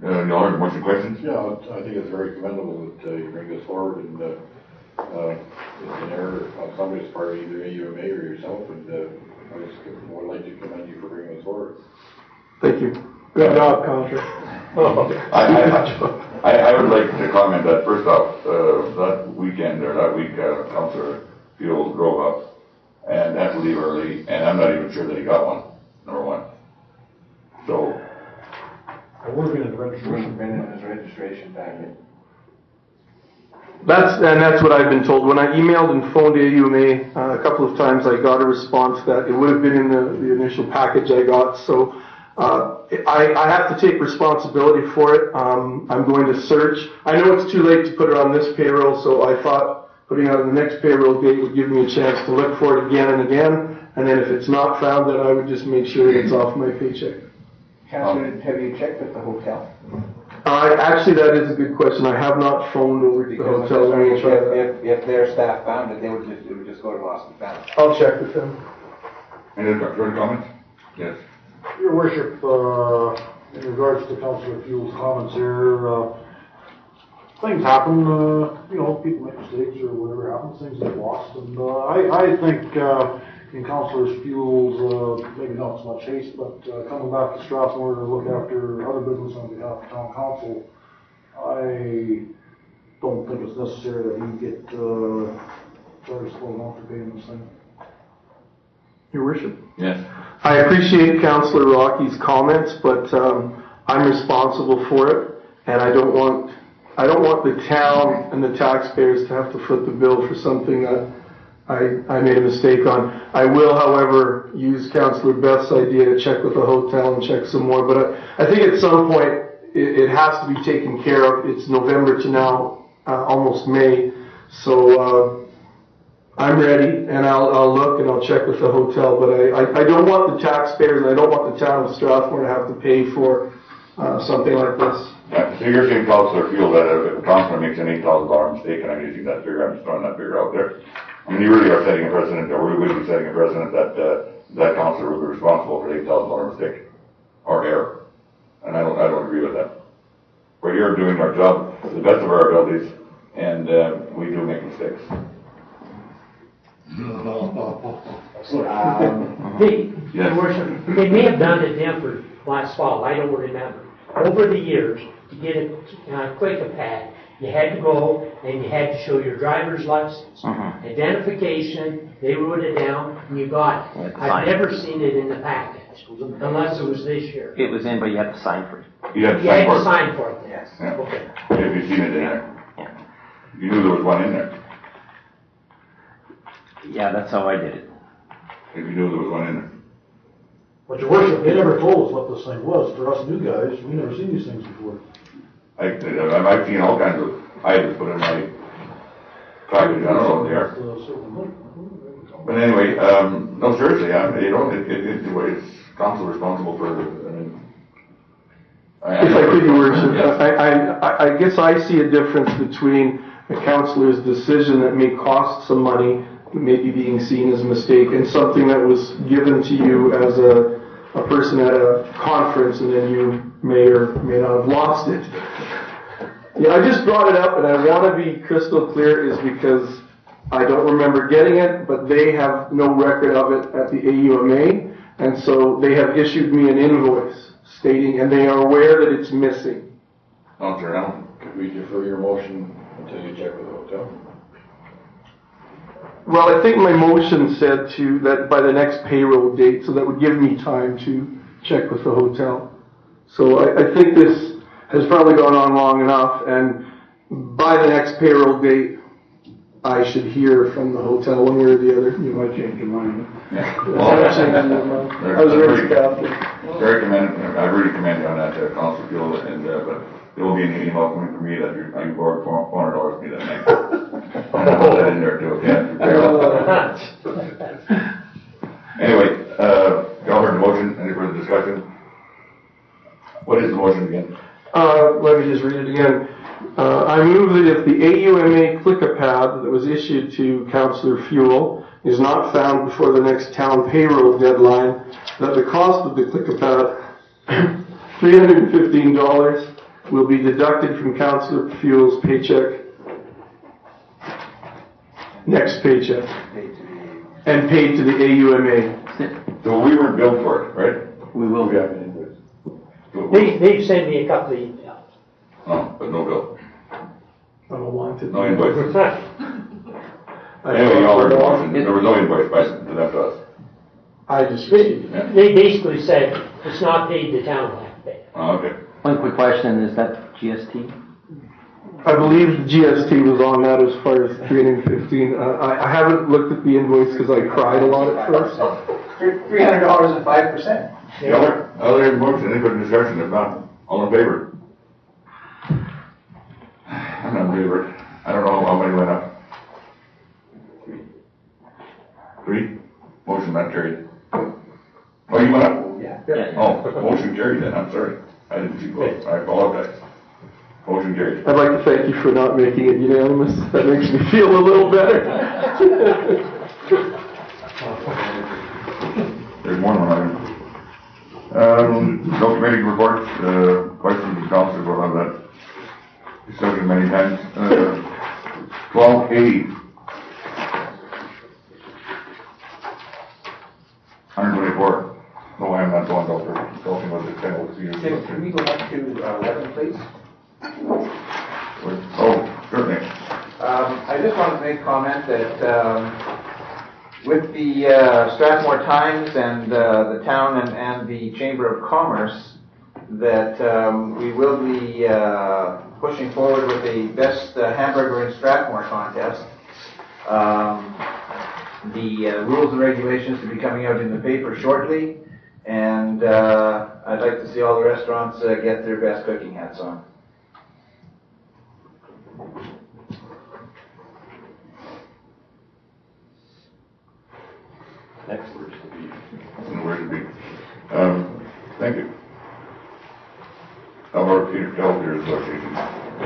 Y'all have more questions? Yeah, I think it's very commendable that you bring this forward, and it's an error on somebody's part, either AUMA or yourself, and I just would like to commend you for bringing this forward. Thank you. Good job, Councillor. I would like to comment that first off, that weekend or that week, Councillor Fuel drove up and had to leave early, and I'm not even sure that he got one, number one. So. I would have been in the registration, been in his registration packet. That's what I've been told. When I emailed and phoned AUMA a couple of times, I got a response that it would have been in the initial package I got. So I have to take responsibility for it. I'm going to search. I know it's too late to put it on this payroll, so I thought putting it on the next payroll date would give me a chance to look for it again and again. And then if it's not found, then I would just make sure it's off my paycheck. Councillor, have you checked with the hotel? Actually, that is a good question. I have not phoned over to the hotel. Let me try that. If their staff found it, it would just go to lost and found. I'll check with them. Any other comments? Yes. Your worship, in regards to Councillor Fuel's comments here, things happen, people make mistakes or whatever happens, things get lost, and I think in Councillor Fuel's, maybe not so much haste, but coming back to Strathmore to look after other business on behalf of town council, I don't think it's necessary that he get charged full amount for paying this thing. Your worship? Yes. I appreciate Councillor Rocky's comments, but I'm responsible for it, and I don't want the town and the taxpayers to have to foot the bill for something that I made a mistake on. I will, however, use Councillor Beth's idea to check with the hotel and check some more, but I think at some point it has to be taken care of. It's November to now, almost May, so I'm ready, and I'll look and I'll check with the hotel, but I don't want the taxpayers and I don't want the town of Strathmore to have to pay for something like this. Yeah, so you're saying Councillor Fuel that if a councillor makes an $8,000 mistake, and I'm using that figure, I'm just throwing that figure out there. I mean, you really are setting a precedent, or we would be setting a precedent that that councillor would be responsible for an $8,000 mistake or error, and I don't agree with that. We're here doing our job to the best of our abilities, and we do make mistakes. Your worship, they may have done it Denver last fall, I don't remember. Over the years, to get a click-a-pad, you had to go and you had to show your driver's license, identification, they wrote it down, and you got it. I've never seen it in the package, unless it was this year. It was in, but you had to sign for it. You had You had to sign for it, yes. Yeah. Okay. Have you seen it in there? Yeah. You knew there was one in there. Yeah, that's how I did it. If you knew there was one in there. But your worship, they never told us what this thing was. For us new guys, we never seen these things before. I've seen all kinds of items put in my package, I don't know what they are. But anyway, no, seriously, it's council responsible for, If I could, your worship, I guess I see a difference between a councillor's decision that may cost some money, maybe being seen as a mistake, and something that was given to you as a person at a conference, and then you may or may not have lost it. Yeah, I just brought it up, and I want to be crystal clear, is because I don't remember getting it, but they have no record of it at the AUMA, and so they have issued me an invoice stating, and they are aware that it's missing. Oh, sure, now. Could we defer your motion until you check with the hotel? Well, I think my motion said to that by the next payroll date, so that would give me time to check with the hotel. So I think this has probably gone on long enough, and by the next payroll date, I should hear from the hotel one way or the other. You might change your mind. Yeah. I was raised Catholic. I really commend you on that, Council Fuel, and but there will be an email coming from me that you borrowed $400 from me that night. And I'll put that in there too, okay? Anyway, y'all heard the motion. Any further discussion? What is the motion again? Let me just read it again. I move that if the AUMA click-a-pad that was issued to Councillor Fuel is not found before the next town payroll deadline, that the cost of the click-a-pad, $315, will be deducted from Councillor Fuel's paycheck, next paycheck, and paid to the AUMA. So we weren't billed for it, right? We will be. They've sent me a couple of emails. Oh, but no bill. I don't want it. No invoice. Anyway, y'all heard the motion. There was no invoice by them to us. I just They basically said it's not paid, the town will have to pay. Oh, okay. One quick question, is that GST? I believe the GST was on that as far as 315. I haven't looked at the invoice because I cried a lot at first. $300 and 5%. Other motion, any further discussion? If not, all in favor? I'm not in favor. I don't know how many went up. 3? Motion not carried. Oh, you went up? Yeah. Oh, motion carried then, I'm sorry. I didn't see both. I apologize. Motion carried. I'd like to thank you for not making it unanimous. That makes me feel a little better. There's one item. No committee reports, questions and council, we'll have that discussion many times. 12A. 124. No, I am not going over talking about the 10 Can we go back to 11, please? Oh, certainly. I just wanted to make a comment that with the Strathmore Times and the town and the Chamber of Commerce, that we will be pushing forward with the best hamburger in Strathmore contest. The rules and regulations to be coming out in the paper shortly, and I'd like to see all the restaurants get their best cooking hats on. Next words to be. Where to be. Thank you. How about Peter Calder's Association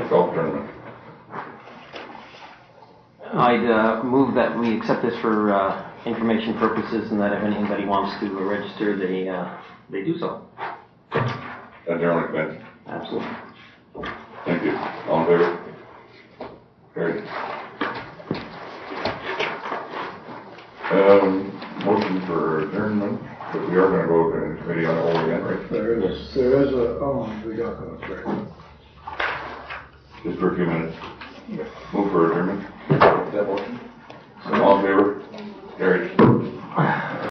golf tournament? I'd move that we accept this for information purposes, and that if anybody wants to register, they do so. At their own expense. Absolutely. Thank you. All in favor? Carried. Motion for adjournment, but we are going to go to the committee on the whole again, right? There is we got that, right. Just for a few minutes. Move for adjournment.